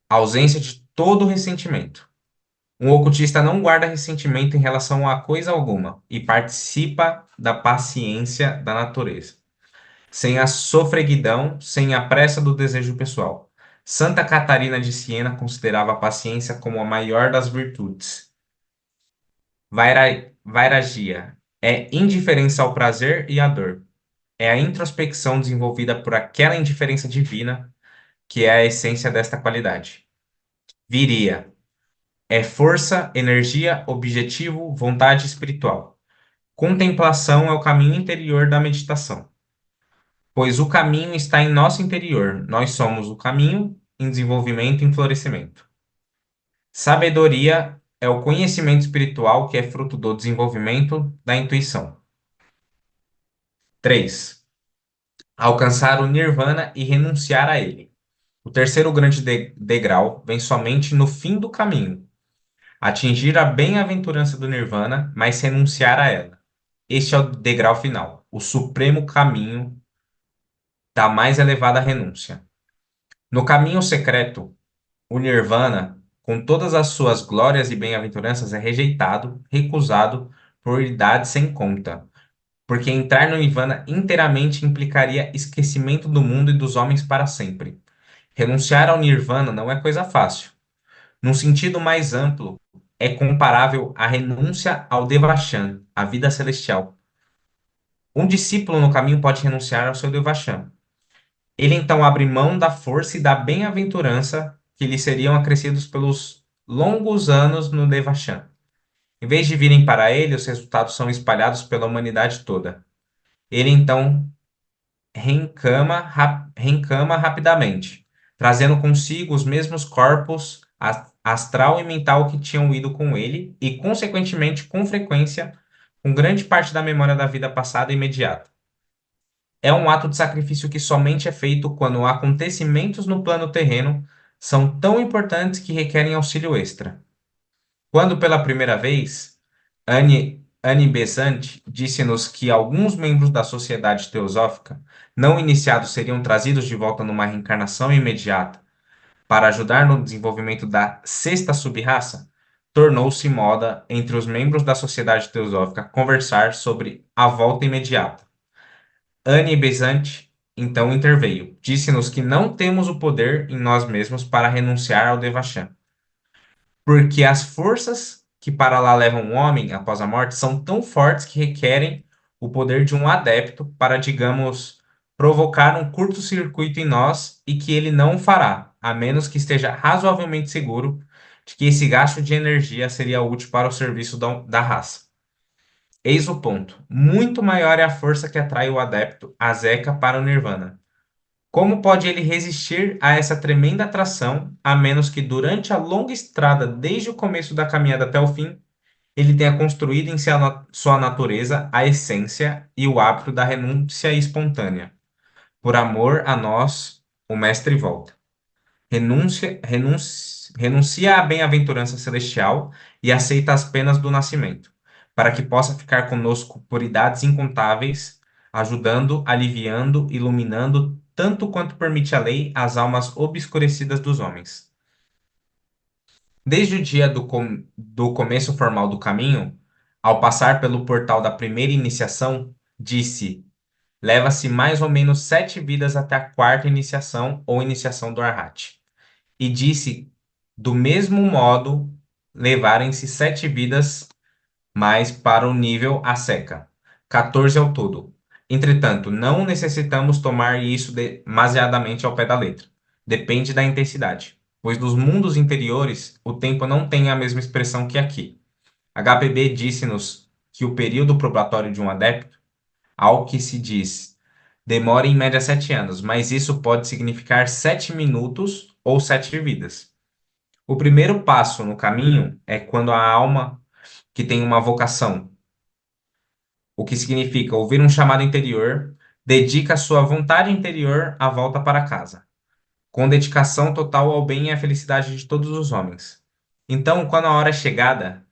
ausência de todo ressentimento. Um ocultista não guarda ressentimento em relação a coisa alguma e participa da paciência da natureza, sem a sofreguidão, sem a pressa do desejo pessoal. Santa Catarina de Siena considerava a paciência como a maior das virtudes. Vairagya é indiferença ao prazer e à dor. É a introspecção desenvolvida por aquela indiferença divina que é a essência desta qualidade. Viriya é força, energia, objetivo, vontade espiritual. Contemplação é o caminho interior da meditação, pois o caminho está em nosso interior. Nós somos o caminho em desenvolvimento e em florescimento. Sabedoria é o conhecimento espiritual que é fruto do desenvolvimento da intuição. 3. Alcançar o nirvana e renunciar a ele. O terceiro grande degrau vem somente no fim do caminho. Atingir a bem-aventurança do nirvana, mas renunciar a ela. Este é o degrau final, o supremo caminho da mais elevada renúncia. No caminho secreto, o nirvana, com todas as suas glórias e bem-aventuranças, é rejeitado, recusado por idade sem conta, porque entrar no nirvana inteiramente implicaria esquecimento do mundo e dos homens para sempre. Renunciar ao nirvana não é coisa fácil. Num sentido mais amplo, é comparável à renúncia ao devachan, a vida celestial. Um discípulo no caminho pode renunciar ao seu devachan. Ele então abre mão da força e da bem-aventurança que lhe seriam acrescidos pelos longos anos no devachan. Em vez de virem para ele, os resultados são espalhados pela humanidade toda. Ele então reencama rapidamente, trazendo consigo os mesmos corpos astral e mental que tinham ido com ele e, consequentemente, com frequência, com grande parte da memória da vida passada e imediata. É um ato de sacrifício que somente é feito quando acontecimentos no plano terreno são tão importantes que requerem auxílio extra. Quando pela primeira vez, Annie Besant disse-nos que alguns membros da sociedade teosófica não iniciados seriam trazidos de volta numa reencarnação imediata para ajudar no desenvolvimento da sexta sub-raça, tornou-se moda entre os membros da sociedade teosófica conversar sobre a volta imediata. Anne Besant então interveio. Disse-nos que não temos o poder em nós mesmos para renunciar ao Devachan, porque as forças que para lá levam o homem após a morte são tão fortes que requerem o poder de um adepto para, digamos, provocar um curto-circuito em nós e que ele não o fará, a menos que esteja razoavelmente seguro de que esse gasto de energia seria útil para o serviço da raça. Eis o ponto. Muito maior é a força que atrai o adepto, a Zeca, para o Nirvana. Como pode ele resistir a essa tremenda atração, a menos que durante a longa estrada, desde o começo da caminhada até o fim, ele tenha construído em sua natureza a essência e o hábito da renúncia espontânea? Por amor a nós, o Mestre volta. Renuncia à bem-aventurança celestial e aceita as penas do nascimento, para que possa ficar conosco por idades incontáveis, ajudando, aliviando, iluminando, tanto quanto permite a lei, as almas obscurecidas dos homens. Desde o dia do começo formal do caminho, ao passar pelo portal da primeira iniciação, disse: leva-se mais ou menos 7 vidas até a quarta iniciação ou iniciação do Arhat. E disse, do mesmo modo, levarem-se 7 vidas mais para o nível a seca, 14 ao todo. Entretanto, não necessitamos tomar isso demasiadamente ao pé da letra. Depende da intensidade, pois nos mundos interiores o tempo não tem a mesma expressão que aqui. HPB disse-nos que o período probatório de um adepto, ao que se diz, demora em média 7 anos, mas isso pode significar 7 minutos ou 7 vidas. O primeiro passo no caminho é quando a alma que tem uma vocação, o que significa ouvir um chamado interior, dedica sua vontade interior à volta para casa, com dedicação total ao bem e à felicidade de todos os homens. Então, quando a hora é chegada,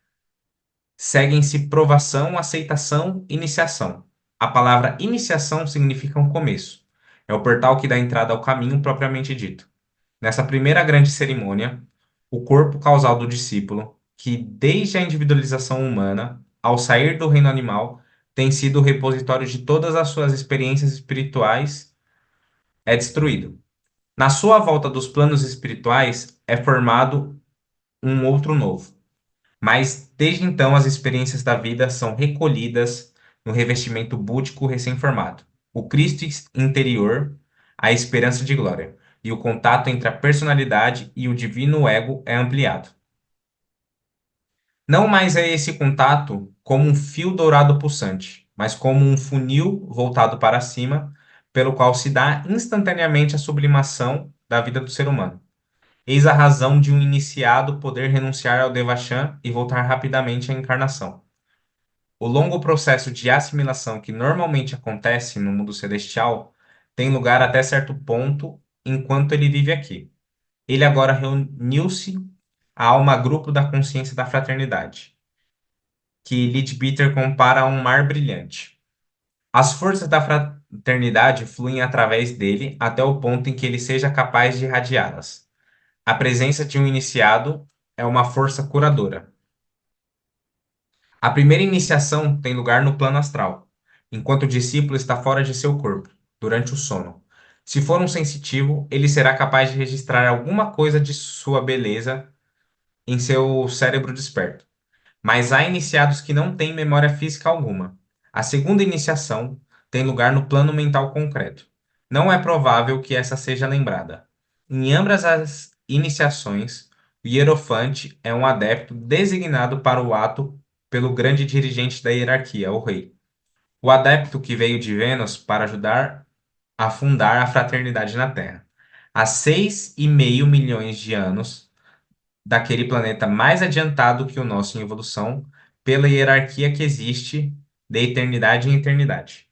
seguem-se provação, aceitação, iniciação. A palavra iniciação significa um começo. É o portal que dá entrada ao caminho propriamente dito. Nessa primeira grande cerimônia, o corpo causal do discípulo, que desde a individualização humana, ao sair do reino animal, tem sido o repositório de todas as suas experiências espirituais, é destruído. Na sua volta dos planos espirituais, é formado um outro novo. Mas, desde então, as experiências da vida são recolhidas no revestimento búdico recém-formado. O Cristo interior, a esperança de glória, e o contato entre a personalidade e o divino ego é ampliado. Não mais é esse contato como um fio dourado pulsante, mas como um funil voltado para cima, pelo qual se dá instantaneamente a sublimação da vida do ser humano. Eis a razão de um iniciado poder renunciar ao Devachan e voltar rapidamente à encarnação. O longo processo de assimilação que normalmente acontece no mundo celestial tem lugar até certo ponto enquanto ele vive aqui. Ele agora reuniu-se à alma grupo da consciência da fraternidade, que Leadbeater compara a um mar brilhante. As forças da fraternidade fluem através dele até o ponto em que ele seja capaz de irradiá-las. A presença de um iniciado é uma força curadora. A primeira iniciação tem lugar no plano astral, enquanto o discípulo está fora de seu corpo, durante o sono. Se for um sensitivo, ele será capaz de registrar alguma coisa de sua beleza em seu cérebro desperto. Mas há iniciados que não têm memória física alguma. A segunda iniciação tem lugar no plano mental concreto. Não é provável que essa seja lembrada. Em ambas as iniciações, o hierofante é um adepto designado para o ato pelo grande dirigente da hierarquia, o rei. O adepto que veio de Vênus para ajudar a fundar a fraternidade na Terra. Há 6,5 milhões de anos daquele planeta mais adiantado que o nosso em evolução, pela hierarquia que existe de eternidade em eternidade.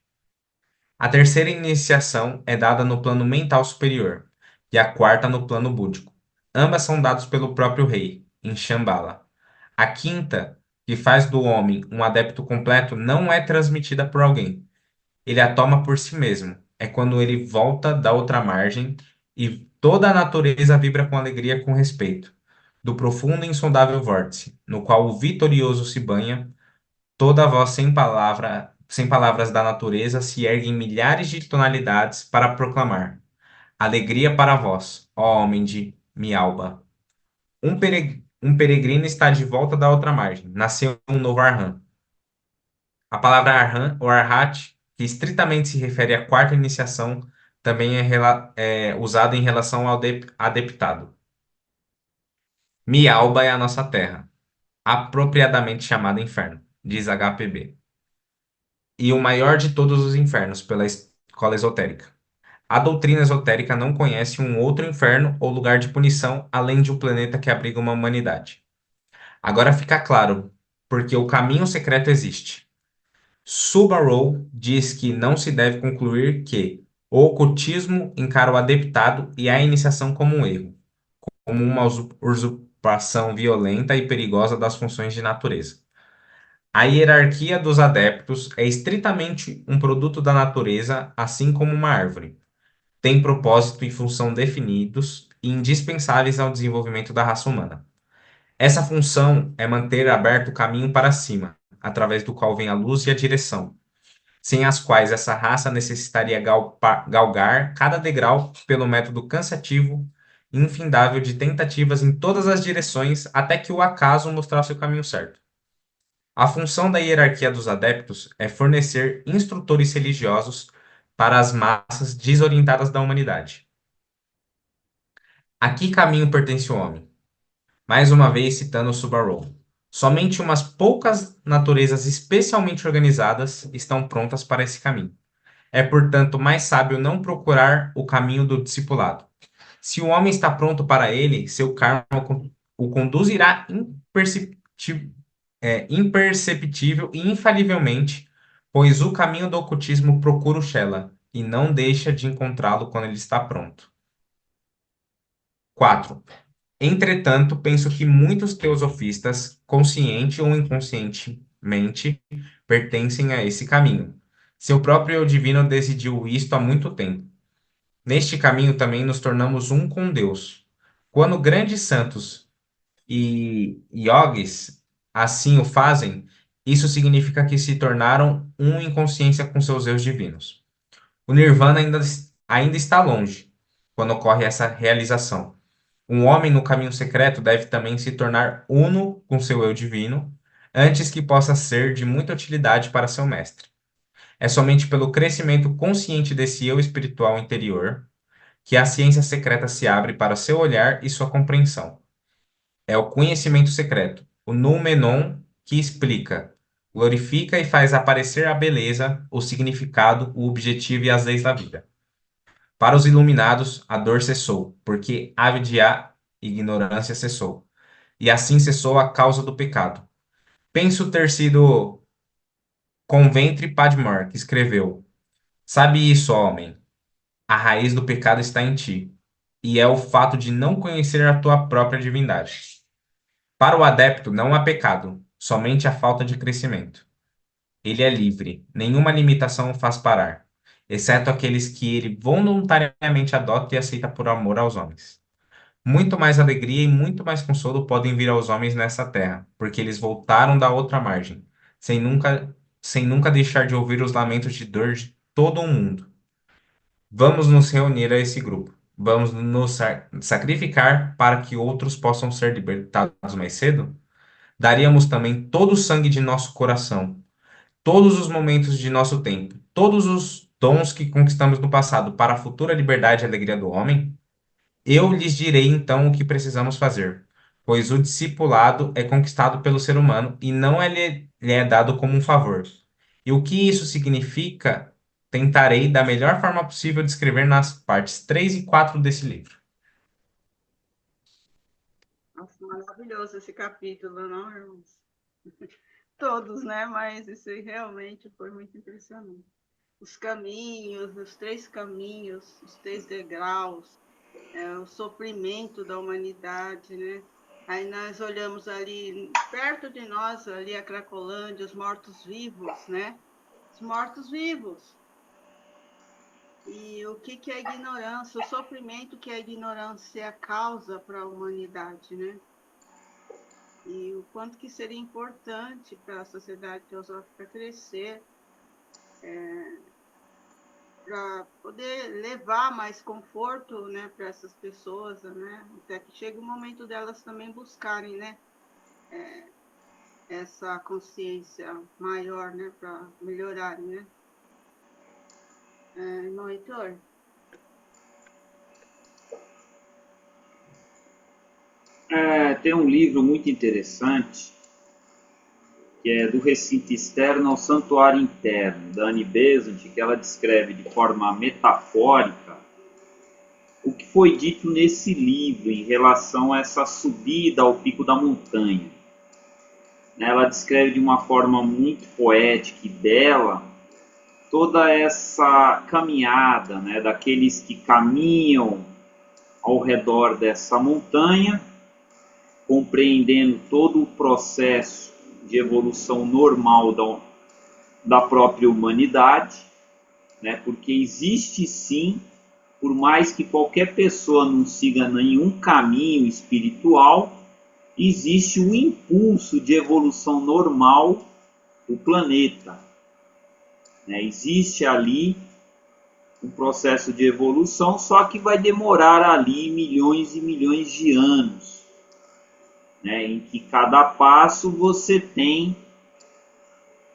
A terceira iniciação é dada no plano mental superior e a quarta no plano búdico. Ambas são dadas pelo próprio rei, em Shambhala. A quinta, que faz do homem um adepto completo, não é transmitida por alguém. Ele a toma por si mesmo. É quando ele volta da outra margem e toda a natureza vibra com alegria com respeito. do profundo e insondável vórtice, no qual o vitorioso se banha, toda a voz sem palavras da natureza se ergue em milhares de tonalidades para proclamar: alegria para vós, ó homem de Mialba. Um peregrino está de volta da outra margem. Nasceu um novo Arhan. A palavra Arhan, ou Arhat, que estritamente se refere à quarta iniciação, também é usada em relação ao adeptado. Mialba é a nossa terra, apropriadamente chamada inferno, diz HPB, e o maior de todos os infernos pela escola esotérica. A doutrina esotérica não conhece um outro inferno ou lugar de punição além de um planeta que abriga uma humanidade. Agora fica claro, porque o caminho secreto existe. Subarow diz que não se deve concluir que o ocultismo encara o adeptado e a iniciação como um erro, como uma usurpação violenta e perigosa das funções de natureza. A hierarquia dos adeptos é estritamente um produto da natureza, assim como uma árvore. Tem propósito e função definidos e indispensáveis ao desenvolvimento da raça humana. Essa função é manter aberto o caminho para cima, através do qual vem a luz e a direção, sem as quais essa raça necessitaria galgar cada degrau pelo método cansativo e infindável de tentativas em todas as direções até que o acaso mostrasse o caminho certo. A função da hierarquia dos adeptos é fornecer instrutores religiosos para as massas desorientadas da humanidade. A que caminho pertence o homem? Mais uma vez citando Subarow. Somente umas poucas naturezas especialmente organizadas estão prontas para esse caminho. É, portanto, mais sábio não procurar o caminho do discipulado. Se o homem está pronto para ele, seu karma o conduzirá imperceptível e infalivelmente, pois o caminho do ocultismo procura o Shela e não deixa de encontrá-lo quando ele está pronto. 4. Entretanto, penso que muitos teosofistas, consciente ou inconscientemente, pertencem a esse caminho. Seu próprio eu divino decidiu isto há muito tempo. Neste caminho também nos tornamos um com Deus. Quando grandes santos e yogis assim o fazem, isso significa que se tornaram um em consciência com seus eus divinos. O Nirvana ainda está longe quando ocorre essa realização. Um homem no caminho secreto deve também se tornar uno com seu eu divino, antes que possa ser de muita utilidade para seu mestre. É somente pelo crescimento consciente desse eu espiritual interior que a ciência secreta se abre para seu olhar e sua compreensão. É o conhecimento secreto, o noumenon, que explica, glorifica e faz aparecer a beleza, o significado, o objetivo e as leis da vida. Para os iluminados, a dor cessou, porque avidya, ignorância, cessou. E assim cessou a causa do pecado. Penso ter sido Conventre Padmore que escreveu: sabe isso, homem, a raiz do pecado está em ti, e é o fato de não conhecer a tua própria divindade. Para o adepto não há pecado, somente a falta de crescimento. Ele é livre, nenhuma limitação o faz parar, exceto aqueles que ele voluntariamente adota e aceita por amor aos homens. Muito mais alegria e muito mais consolo podem vir aos homens nessa terra, porque eles voltaram da outra margem, sem nunca deixar de ouvir os lamentos de dor de todo o mundo. Vamos nos reunir a esse grupo. Vamos nos sacrificar para que outros possam ser libertados mais cedo? Daríamos também todo o sangue de nosso coração, todos os momentos de nosso tempo, todos os dons que conquistamos no passado para a futura liberdade e alegria do homem? Eu lhes direi então o que precisamos fazer, pois o discipulado é conquistado pelo ser humano e não lhe é dado como um favor. E o que isso significa, tentarei da melhor forma possível descrever nas partes 3 e 4 desse livro. Nossa, maravilhoso esse capítulo, não, irmãos? Todos, né? Mas isso aí realmente foi muito impressionante. Os caminhos, os 3 caminhos, os 3 degraus, o sofrimento da humanidade, né? Aí nós olhamos ali, perto de nós, ali a Cracolândia, os mortos-vivos, né? Os mortos-vivos. E o que é a ignorância, o sofrimento que a ignorância causa para a humanidade, né? e o quanto que seria importante para a sociedade teosófica crescer, para poder levar mais conforto, né, para essas pessoas, né, até que chegue o momento delas também buscarem, né, essa consciência maior, né, para melhorarem, né. Irmão Heitor? Tem um livro muito interessante, que é Do Recinto Externo ao Santuário Interno, da Annie Besant, que ela descreve de forma metafórica o que foi dito nesse livro em relação a essa subida ao pico da montanha. Ela descreve de uma forma muito poética e bela toda essa caminhada, né, daqueles que caminham ao redor dessa montanha, compreendendo todo o processo de evolução normal da própria humanidade, né, porque existe sim, por mais que qualquer pessoa não siga nenhum caminho espiritual, existe um impulso de evolução normal do planeta. Existe ali um processo de evolução, só que vai demorar ali milhões e milhões de anos, em que cada passo você tem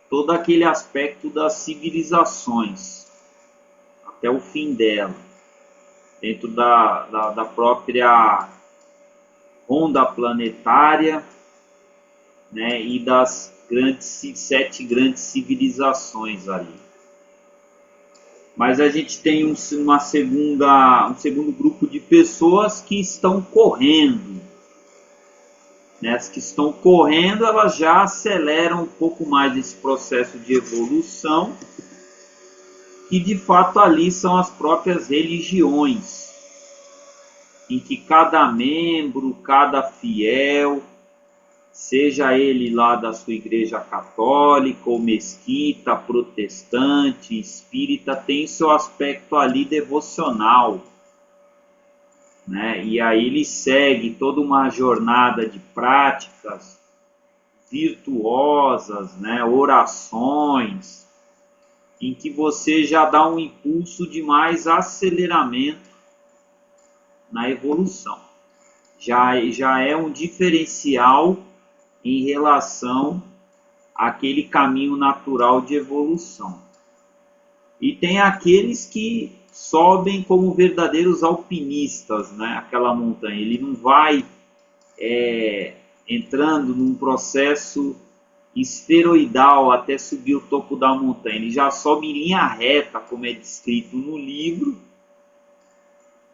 todo aquele aspecto das civilizações, até o fim dela, dentro da própria onda planetária, e das 7 grandes civilizações ali. Mas a gente tem um segundo grupo de pessoas que estão correndo. As que estão correndo, elas já aceleram um pouco mais esse processo de evolução, e de fato ali são as próprias religiões, em que cada membro, cada fiel, seja ele lá da sua igreja católica, ou mesquita, protestante, espírita, tem seu aspecto ali devocional, e aí ele segue toda uma jornada de práticas virtuosas, orações, em que você já dá um impulso de mais aceleramento na evolução. Já é um diferencial em relação àquele caminho natural de evolução. E tem aqueles que sobem como verdadeiros alpinistas, aquela montanha. Ele não vai entrando num processo esferoidal até subir o topo da montanha. Ele já sobe em linha reta, como é descrito no livro,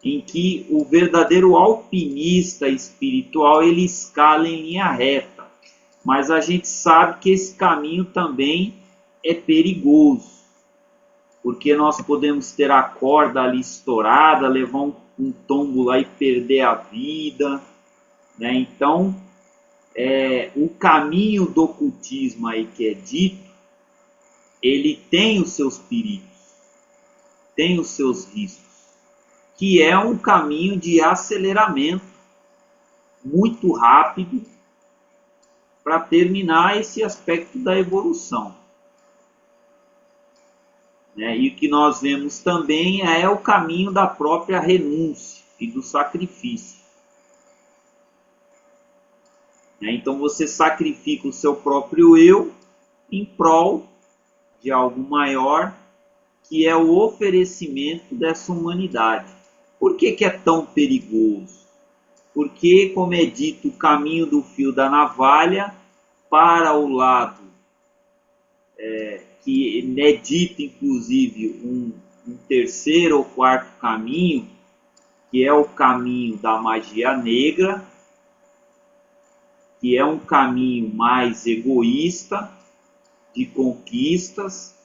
em que o verdadeiro alpinista espiritual, ele escala em linha reta. Mas a gente sabe que esse caminho também é perigoso, porque nós podemos ter a corda ali estourada, levar um tombo lá e perder a vida, Então, o caminho do ocultismo aí que é dito, ele tem os seus perigos, tem os seus riscos, que é um caminho de aceleramento muito rápido para terminar esse aspecto da evolução. E o que nós vemos também é o caminho da própria renúncia e do sacrifício. Então você sacrifica o seu próprio eu em prol de algo maior, que é o oferecimento dessa humanidade. Por que é tão perigoso? Porque, como é dito, o caminho do fio da navalha para o lado, que é dito inclusive um terceiro ou quarto caminho, que é o caminho da magia negra, que é um caminho mais egoísta, de conquistas,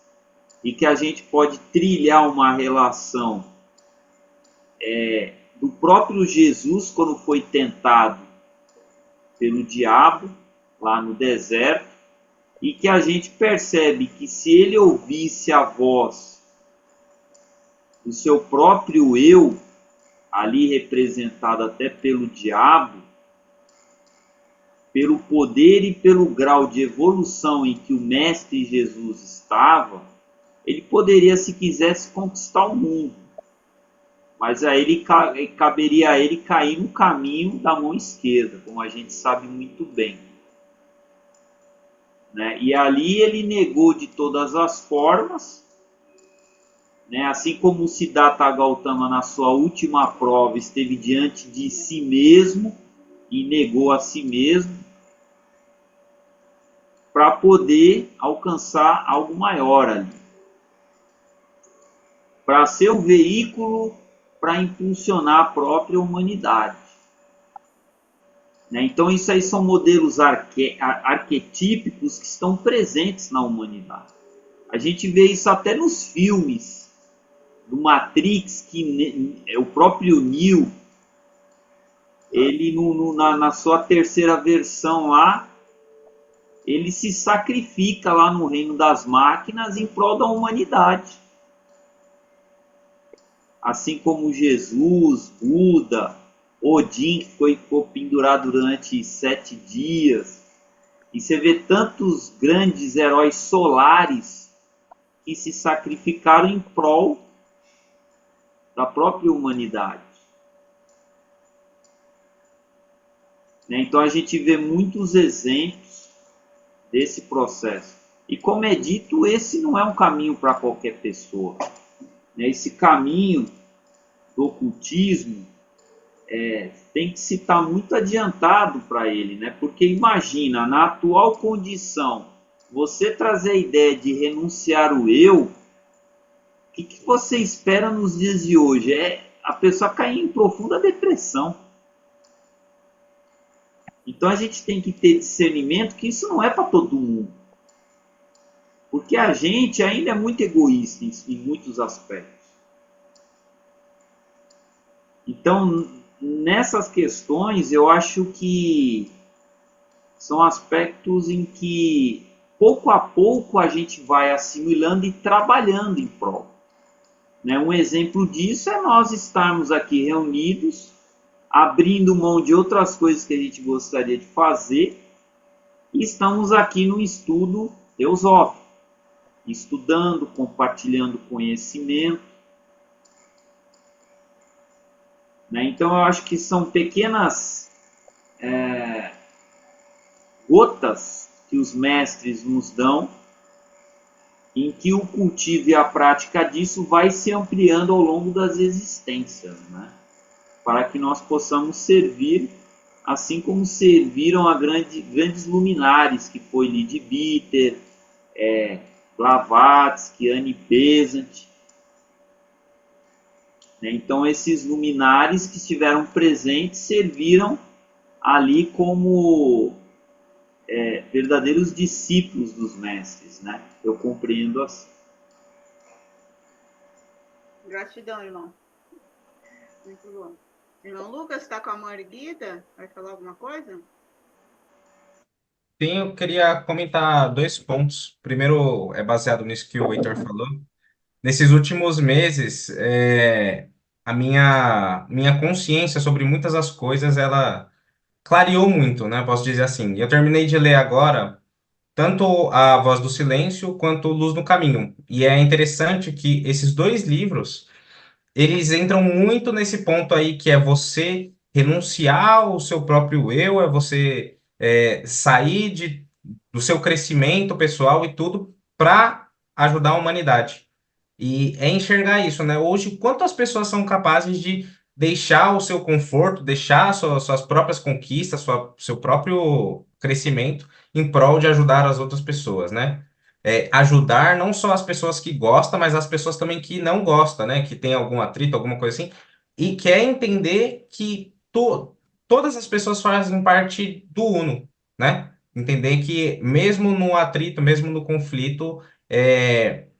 e que a gente pode trilhar uma relação do próprio Jesus, quando foi tentado pelo diabo, lá no deserto, e que a gente percebe que se ele ouvisse a voz do seu próprio eu, ali representado até pelo diabo, pelo poder e pelo grau de evolução em que o Mestre Jesus estava, ele poderia, se quisesse, conquistar o mundo. Mas aí caberia a ele cair no caminho da mão esquerda, como a gente sabe muito bem. Né? E ali ele negou de todas as formas, né? Assim como o Siddhartha Gautama, na sua última prova, esteve diante de si mesmo e negou a si mesmo, para poder alcançar algo maior ali. Para ser o veículo para impulsionar a própria humanidade. Né? Então, isso aí são modelos arquetípicos que estão presentes na humanidade. A gente vê isso até nos filmes do Matrix, que o próprio Neo, ele na sua terceira versão lá, ele se sacrifica lá no reino das máquinas em prol da humanidade. Assim como Jesus, Buda, Odin, que ficou pendurado durante 7 dias. E você vê tantos grandes heróis solares que se sacrificaram em prol da própria humanidade. Então a gente vê muitos exemplos desse processo. E como é dito, esse não é um caminho para qualquer pessoa. Esse caminho do ocultismo tem que se estar muito adiantado para ele, né? Porque imagina, na atual condição, você trazer a ideia de renunciar o eu, o que você espera nos dias de hoje? É a pessoa cair em profunda depressão. Então a gente tem que ter discernimento que isso não é para todo mundo. Porque a gente ainda é muito egoísta em muitos aspectos. Então, nessas questões, eu acho que são aspectos em que, pouco a pouco, a gente vai assimilando e trabalhando em prol. Um exemplo disso é nós estarmos aqui reunidos, abrindo mão de outras coisas que a gente gostaria de fazer, e estamos aqui no estudo teosófico, estudando, compartilhando conhecimento. Então, eu acho que são pequenas gotas que os mestres nos dão, em que o cultivo e a prática disso vai se ampliando ao longo das existências, né? Para que nós possamos servir, assim como serviram a grandes luminares, que foi Leadbeater, Blavatsky, Annie Besant. Então, esses luminares que estiveram presentes serviram ali como verdadeiros discípulos dos mestres, né? Eu compreendo assim. Gratidão, irmão. Muito bom. Irmão Lucas, está com a mão erguida? Vai falar alguma coisa? Sim, eu queria comentar 2 pontos. Primeiro, é baseado nisso que o Heitor falou. Nesses últimos meses, a minha consciência sobre muitas das coisas, ela clareou muito, né? Posso dizer assim. Eu terminei de ler agora tanto A Voz do Silêncio quanto Luz no Caminho. E é interessante que esses 2 livros, eles entram muito nesse ponto aí, que é você renunciar ao seu próprio eu, é você sair do seu crescimento pessoal e tudo para ajudar a humanidade. E é enxergar isso, né? Hoje, quantas pessoas são capazes de deixar o seu conforto, deixar suas próprias conquistas, seu próprio crescimento em prol de ajudar as outras pessoas, né? Ajudar não só as pessoas que gostam, mas as pessoas também que não gostam, né? Que tem algum atrito, alguma coisa assim, e quer entender que todas as pessoas fazem parte do uno, né? Entender que mesmo no atrito, mesmo no conflito,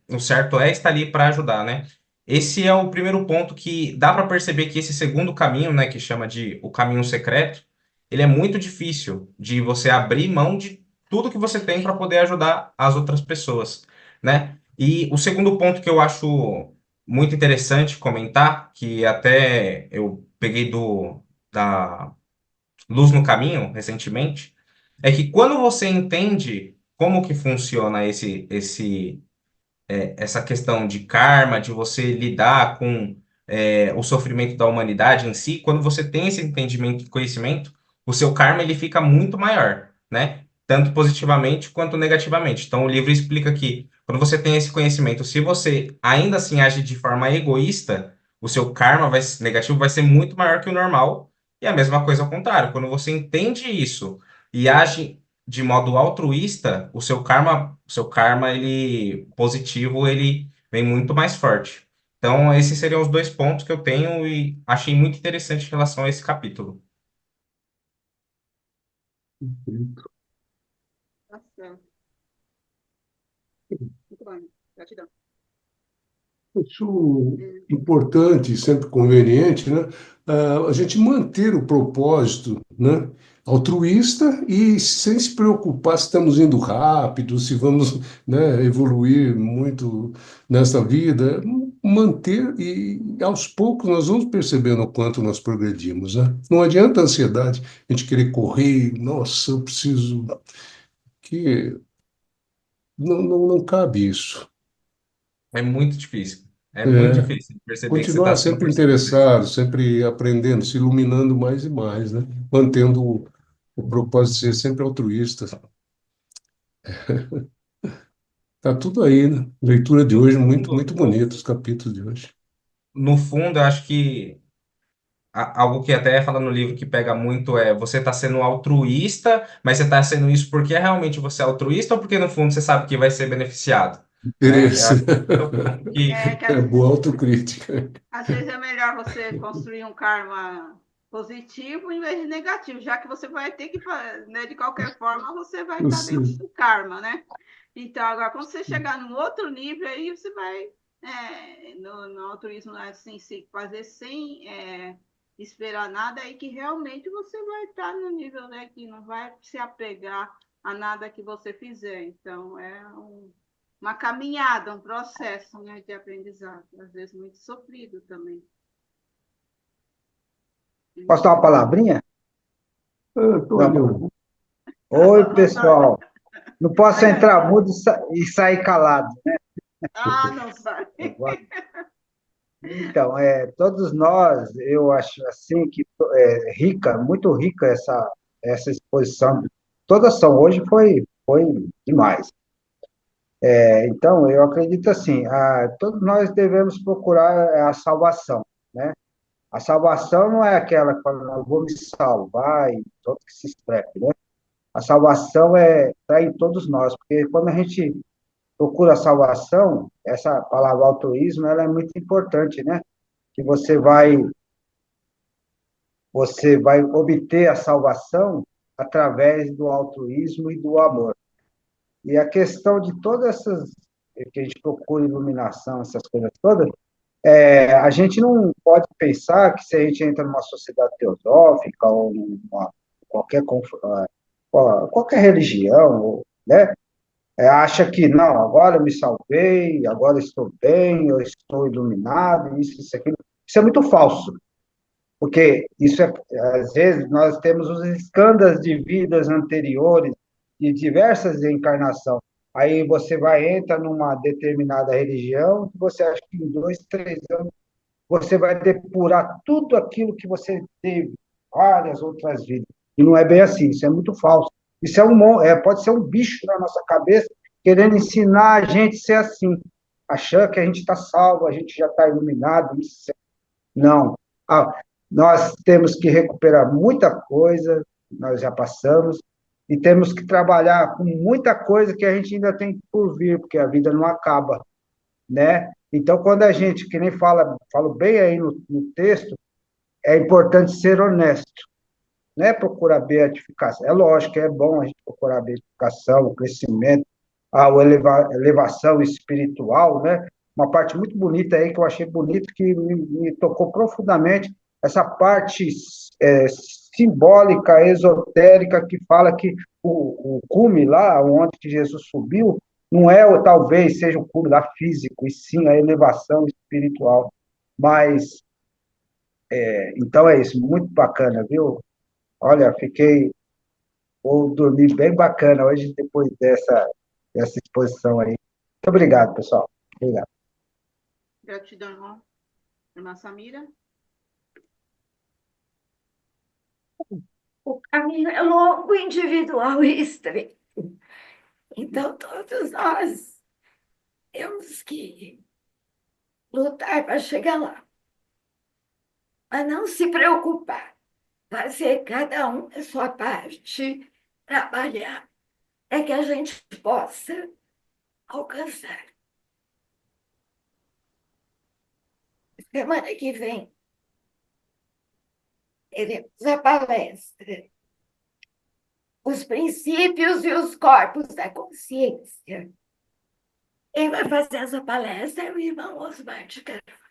o certo é estar ali para ajudar, né? Esse é o primeiro ponto, que dá para perceber que esse segundo caminho, né, que chama de o caminho secreto, ele é muito difícil de você abrir mão de tudo que você tem para poder ajudar as outras pessoas, né? E o segundo ponto que eu acho muito interessante comentar, que até eu peguei da Luz no Caminho recentemente, é que quando você entende como que funciona essa questão de karma, de você lidar com o sofrimento da humanidade em si, quando você tem esse entendimento e conhecimento, o seu karma ele fica muito maior, né? Tanto positivamente quanto negativamente. Então, o livro explica que quando você tem esse conhecimento, se você ainda assim age de forma egoísta, o seu karma negativo vai ser muito maior que o normal. E a mesma coisa ao contrário. Quando você entende isso e age de modo altruísta, o seu karma ele positivo, ele vem muito mais forte. Então, esses seriam os dois pontos que eu tenho e achei muito interessante em relação a esse capítulo. Tá certo. Muito bom. Gratidão. Acho importante e sempre conveniente, né, a gente manter o propósito, né, altruísta e sem se preocupar se estamos indo rápido, se vamos, né, evoluir muito nessa vida. Manter e aos poucos nós vamos percebendo o quanto nós progredimos, né? Não adianta a ansiedade, a gente querer correr, nossa, eu preciso que não cabe isso. É muito difícil. É muito É. difícil perceber que você está Continuar acima sempre por cima do resto. interessado, sempre aprendendo, se iluminando mais e mais, né? Mantendo o propósito de ser sempre altruísta. Tá tudo aí, né? Leitura de No hoje, muito, fundo, muito bonito, os capítulos de hoje. no fundo, eu acho que algo que até fala no livro que pega muito é você está sendo altruísta, mas você está sendo isso porque realmente você é altruísta ou porque no fundo você sabe que vai ser beneficiado, né? Eu Interesse. acho que esse é o ponto É que que É boa autocrítica. às vezes é melhor você construir um karma positivo em vez de negativo, já que você vai ter que, né, de qualquer forma, você vai estar dentro Você- do karma, né? Então, agora, quando você chegar num outro nível, aí você vai, no altruísmo, assim, se fazer sem esperar nada, aí que realmente você vai estar no nível, né, que não vai se apegar a nada que você fizer. Então, uma caminhada, um processo, né, de aprendizado, às vezes muito sofrido também. Posso dar uma palavrinha? tô Não. olhando. Oi, pessoal. Não posso Ai, entrar mudo e sair calado. não sai. Então, todos nós, eu acho assim que é rica, muito rica essa exposição. Toda ação hoje foi demais. Então, eu acredito assim, todos nós devemos procurar a salvação, né? A salvação não é aquela que fala, não, eu vou me salvar e todo que se estrepe, né? A salvação está em todos nós, porque quando a gente procura a salvação, essa palavra altruísmo, ela é muito importante, né? Que você vai obter a salvação através do altruísmo e do amor. E a questão de todas essas, que a gente procura iluminação, essas coisas todas, a gente não pode pensar que se a gente entra numa sociedade teosófica ou qualquer, qualquer religião, né? Acha que, não, agora eu me salvei, agora estou bem, eu estou iluminado, isso, aquilo. Isso é muito falso, porque às vezes, nós temos os escândalos de vidas anteriores, de diversas encarnações. Aí você entra numa determinada religião, você acha que em 2, 3 anos você vai depurar tudo aquilo que você teve, várias outras vidas. E não é bem assim, isso é muito falso. Isso pode ser um bicho na nossa cabeça querendo ensinar a gente a ser assim, achando que a gente está salvo, a gente já está iluminado. Não. Nós temos que recuperar muita coisa, nós já passamos, e temos que trabalhar com muita coisa que a gente ainda tem por vir, porque a vida não acaba, né? Então, quando a gente, que nem falo bem aí no texto, é importante ser honesto, não é procurar beatificação. É lógico que é bom a gente procurar a beatificação, o crescimento, elevação espiritual, né? Uma parte muito bonita aí que eu achei bonito, que me tocou profundamente, essa parte simbólica, esotérica, que fala que o cume lá, onde que Jesus subiu, não é, ou talvez seja o cume lá físico, e sim a elevação espiritual. Mas, então é isso, muito bacana, viu? Olha, fiquei Vou dormir bem bacana hoje, depois dessa exposição aí. Muito obrigado, pessoal. Obrigado. Gratidão, irmão. Irmã Samira? O caminho é longo, individual e estreito. Então, todos nós temos que lutar para chegar lá. Mas não se preocupar. Fazer cada um a sua parte, trabalhar, é que a gente possa alcançar. Semana que vem, teremos a palestra Os Princípios e os Corpos da Consciência. Quem vai fazer essa palestra é o irmão Osmar de Carvalho.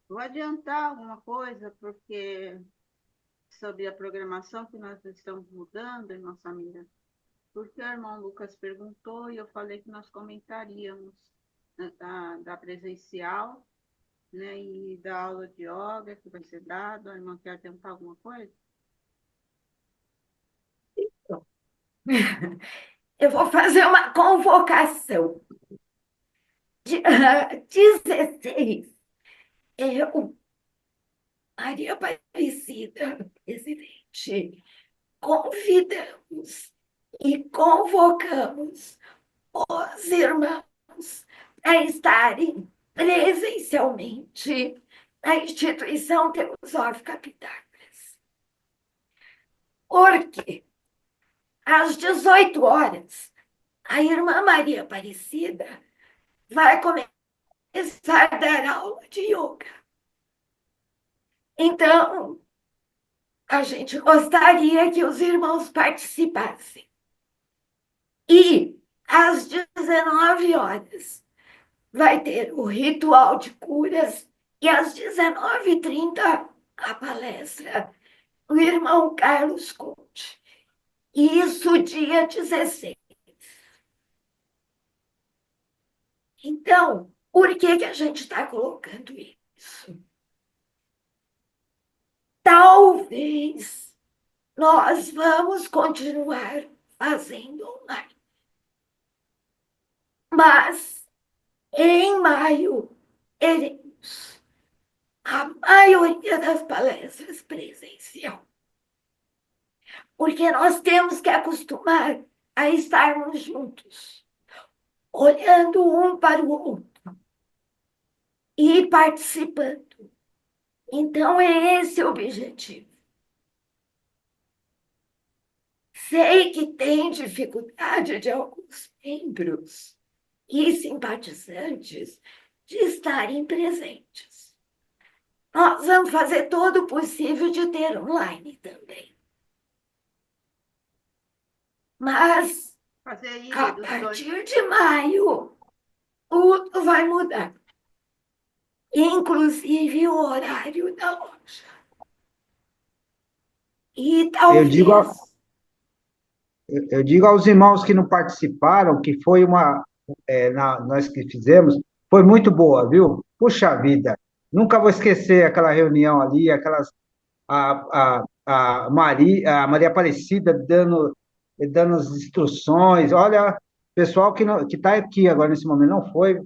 Vou adiantar alguma coisa, porque sobre a programação que nós estamos mudando, irmã Samira, porque o irmão Lucas perguntou e eu falei que nós comentaríamos, né, da presencial, né, e da aula de yoga que vai ser dada. A irmã quer adiantar alguma coisa? Eu vou fazer uma convocação. Dia 16, eu, Maria Aparecida, presidente, convidamos e convocamos os irmãos a estarem presencialmente na instituição Teosófica Pitágoras. Porque às 18 horas, a irmã Maria Aparecida vai começar a dar aula de yoga. Então, a gente gostaria que os irmãos participassem. E, às 19 horas, vai ter o ritual de curas e, às 19h30, a palestra do irmão Carlos Conte. Isso dia 16. Então, por que a gente está colocando isso? Talvez nós vamos continuar fazendo online. Mas, em maio, teremos a maioria das palestras presencial. Porque nós temos que acostumar a estarmos juntos, olhando um para o outro e participando. Então, é esse o objetivo. Sei que tem dificuldade de alguns membros e simpatizantes de estarem presentes. Nós vamos fazer todo o possível de ter online também. Mas, a partir de maio, tudo vai mudar. Inclusive o horário da loja. E talvez... Eu digo aos irmãos que não participaram que foi nós que fizemos, foi muito boa, viu? Puxa vida, nunca vou esquecer aquela reunião ali, a Maria Aparecida dando as instruções. Olha, pessoal que está aqui agora nesse momento não foi,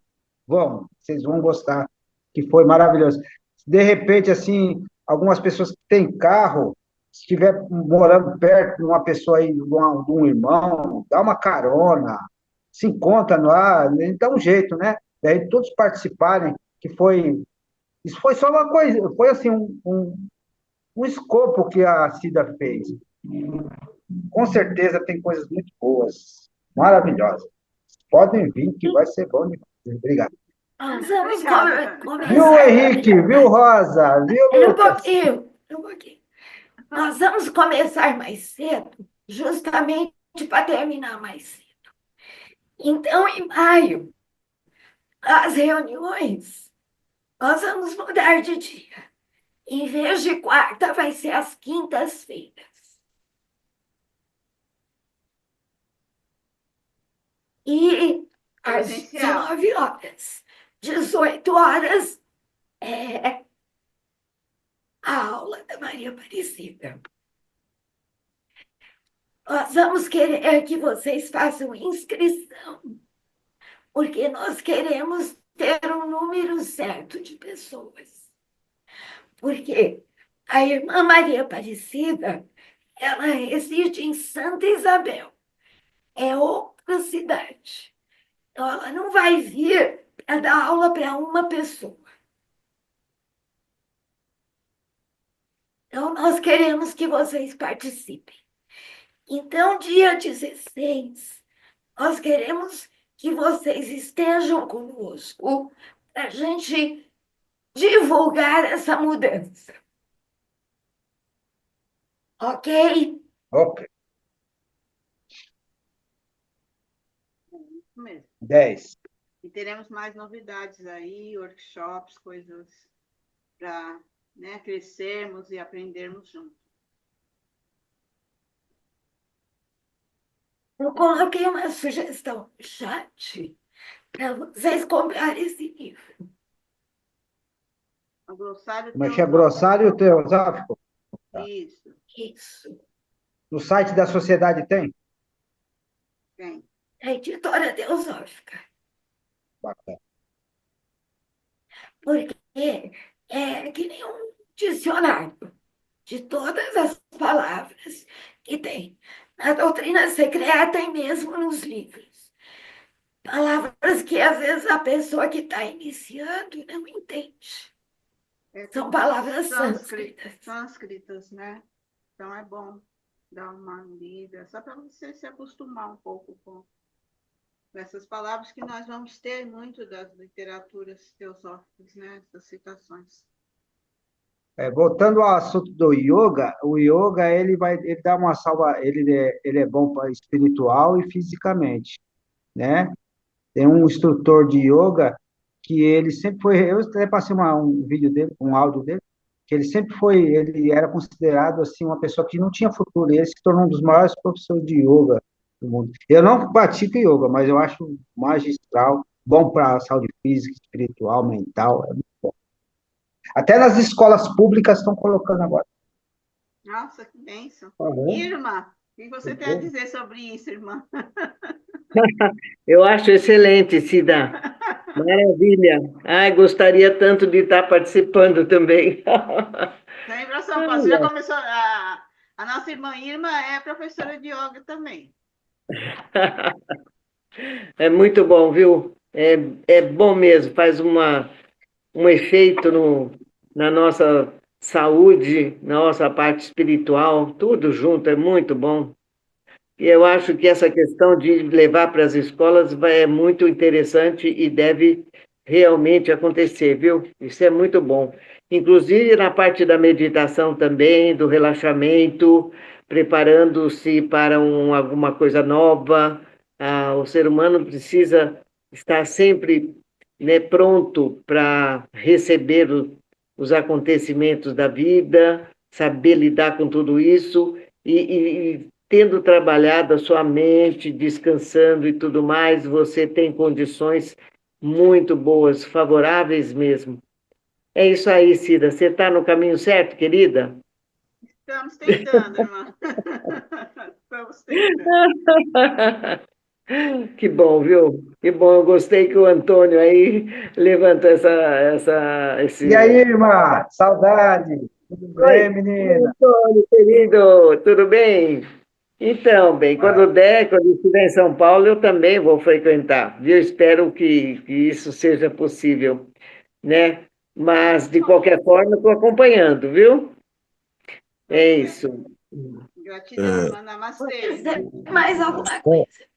vocês vão gostar, que foi maravilhoso. De repente, assim, algumas pessoas que têm carro, se estiver morando perto de uma pessoa aí, de um irmão, dá uma carona, se encontra lá, dá um jeito, né? Daí todos participarem, isso foi só uma coisa, foi assim, um escopo que a Cida fez. Com certeza tem coisas muito boas, maravilhosas. Podem vir, que vai ser bom demais. Obrigado. Vamos começar. Viu, Henrique? Viu, Rosa? Viu, Lucas? Um pouquinho. Nós vamos começar mais cedo, justamente para terminar mais cedo. Então, em maio, as reuniões, nós vamos mudar de dia. Em vez de quarta, vai ser às quintas-feiras. E às 19 horas. 18 horas, é a aula da Maria Aparecida. Nós vamos querer que vocês façam inscrição, porque nós queremos ter um número certo de pessoas. Porque a irmã Maria Aparecida, ela reside em Santa Isabel. É outra cidade. Então, ela não vai vir para dar aula para uma pessoa. Então, nós queremos que vocês participem. Então, dia 16, nós queremos que vocês estejam conosco para a gente divulgar essa mudança. Ok? Ok. Isso mesmo. 10. E teremos mais novidades aí, workshops, coisas para, né, crescermos e aprendermos juntos. Eu coloquei uma sugestão no chat para vocês comprarem esse livro. O glossário Como é que é? teosófico. Glossário teosófico? Isso, Isso. No site da sociedade tem? tem. A editora teosófica. Bacana. Porque é que nem um dicionário de todas as palavras que tem na doutrina secreta e mesmo nos livros. Palavras que às vezes a pessoa que está iniciando não entende. São palavras sânscritas. Sânscritas, né? Então é bom dar uma lida, só para você se acostumar um pouco com essas palavras que nós vamos ter muito das literaturas teosóficas, né? Essas citações. Voltando ao assunto do yoga, o yoga ele dá uma salva, ele é bom para espiritual e fisicamente, né? Tem um instrutor de yoga que ele sempre foi, eu até passei um vídeo dele, um áudio dele, que ele era considerado assim uma pessoa que não tinha futuro, e ele se tornou um dos maiores professores de yoga do mundo. Eu não pratico yoga, mas eu acho magistral, bom para a saúde física, espiritual, mental, é muito bom. Até nas escolas públicas estão colocando agora. Nossa, que bênção. Uhum. Irma, o que você tem a dizer sobre isso, irmã? Eu acho excelente, Cida. Maravilha. Ai, gostaria tanto de estar participando também. Sem impressão, você já começou. A nossa irmã Irma é professora de yoga também. É muito bom, viu? É bom mesmo, faz um efeito na nossa saúde, na nossa parte espiritual, tudo junto, é muito bom. E eu acho que essa questão de levar para as escolas é muito interessante e deve realmente acontecer, viu? Isso é muito bom. Inclusive na parte da meditação também, do relaxamento, preparando-se para alguma coisa nova. O ser humano precisa estar sempre, né, pronto para receber os acontecimentos da vida, saber lidar com tudo isso e tendo trabalhado a sua mente, descansando e tudo mais, você tem condições muito boas, favoráveis mesmo. É isso aí, Cida. Você está no caminho certo, querida? Estamos tentando, irmã. Estamos tentando. Que bom, viu? Que bom, eu gostei que o Antônio aí levantou esse... E aí, irmã? Saudade! Tudo bem, menina? Antônio, querido, tudo bem? Então, bem, quando eu estiver em São Paulo, eu também vou frequentar, viu? Espero que isso seja possível, né? Mas, de qualquer forma, estou acompanhando, viu? É isso. Gratidão, irmã. Namastê. Mais alguma coisa?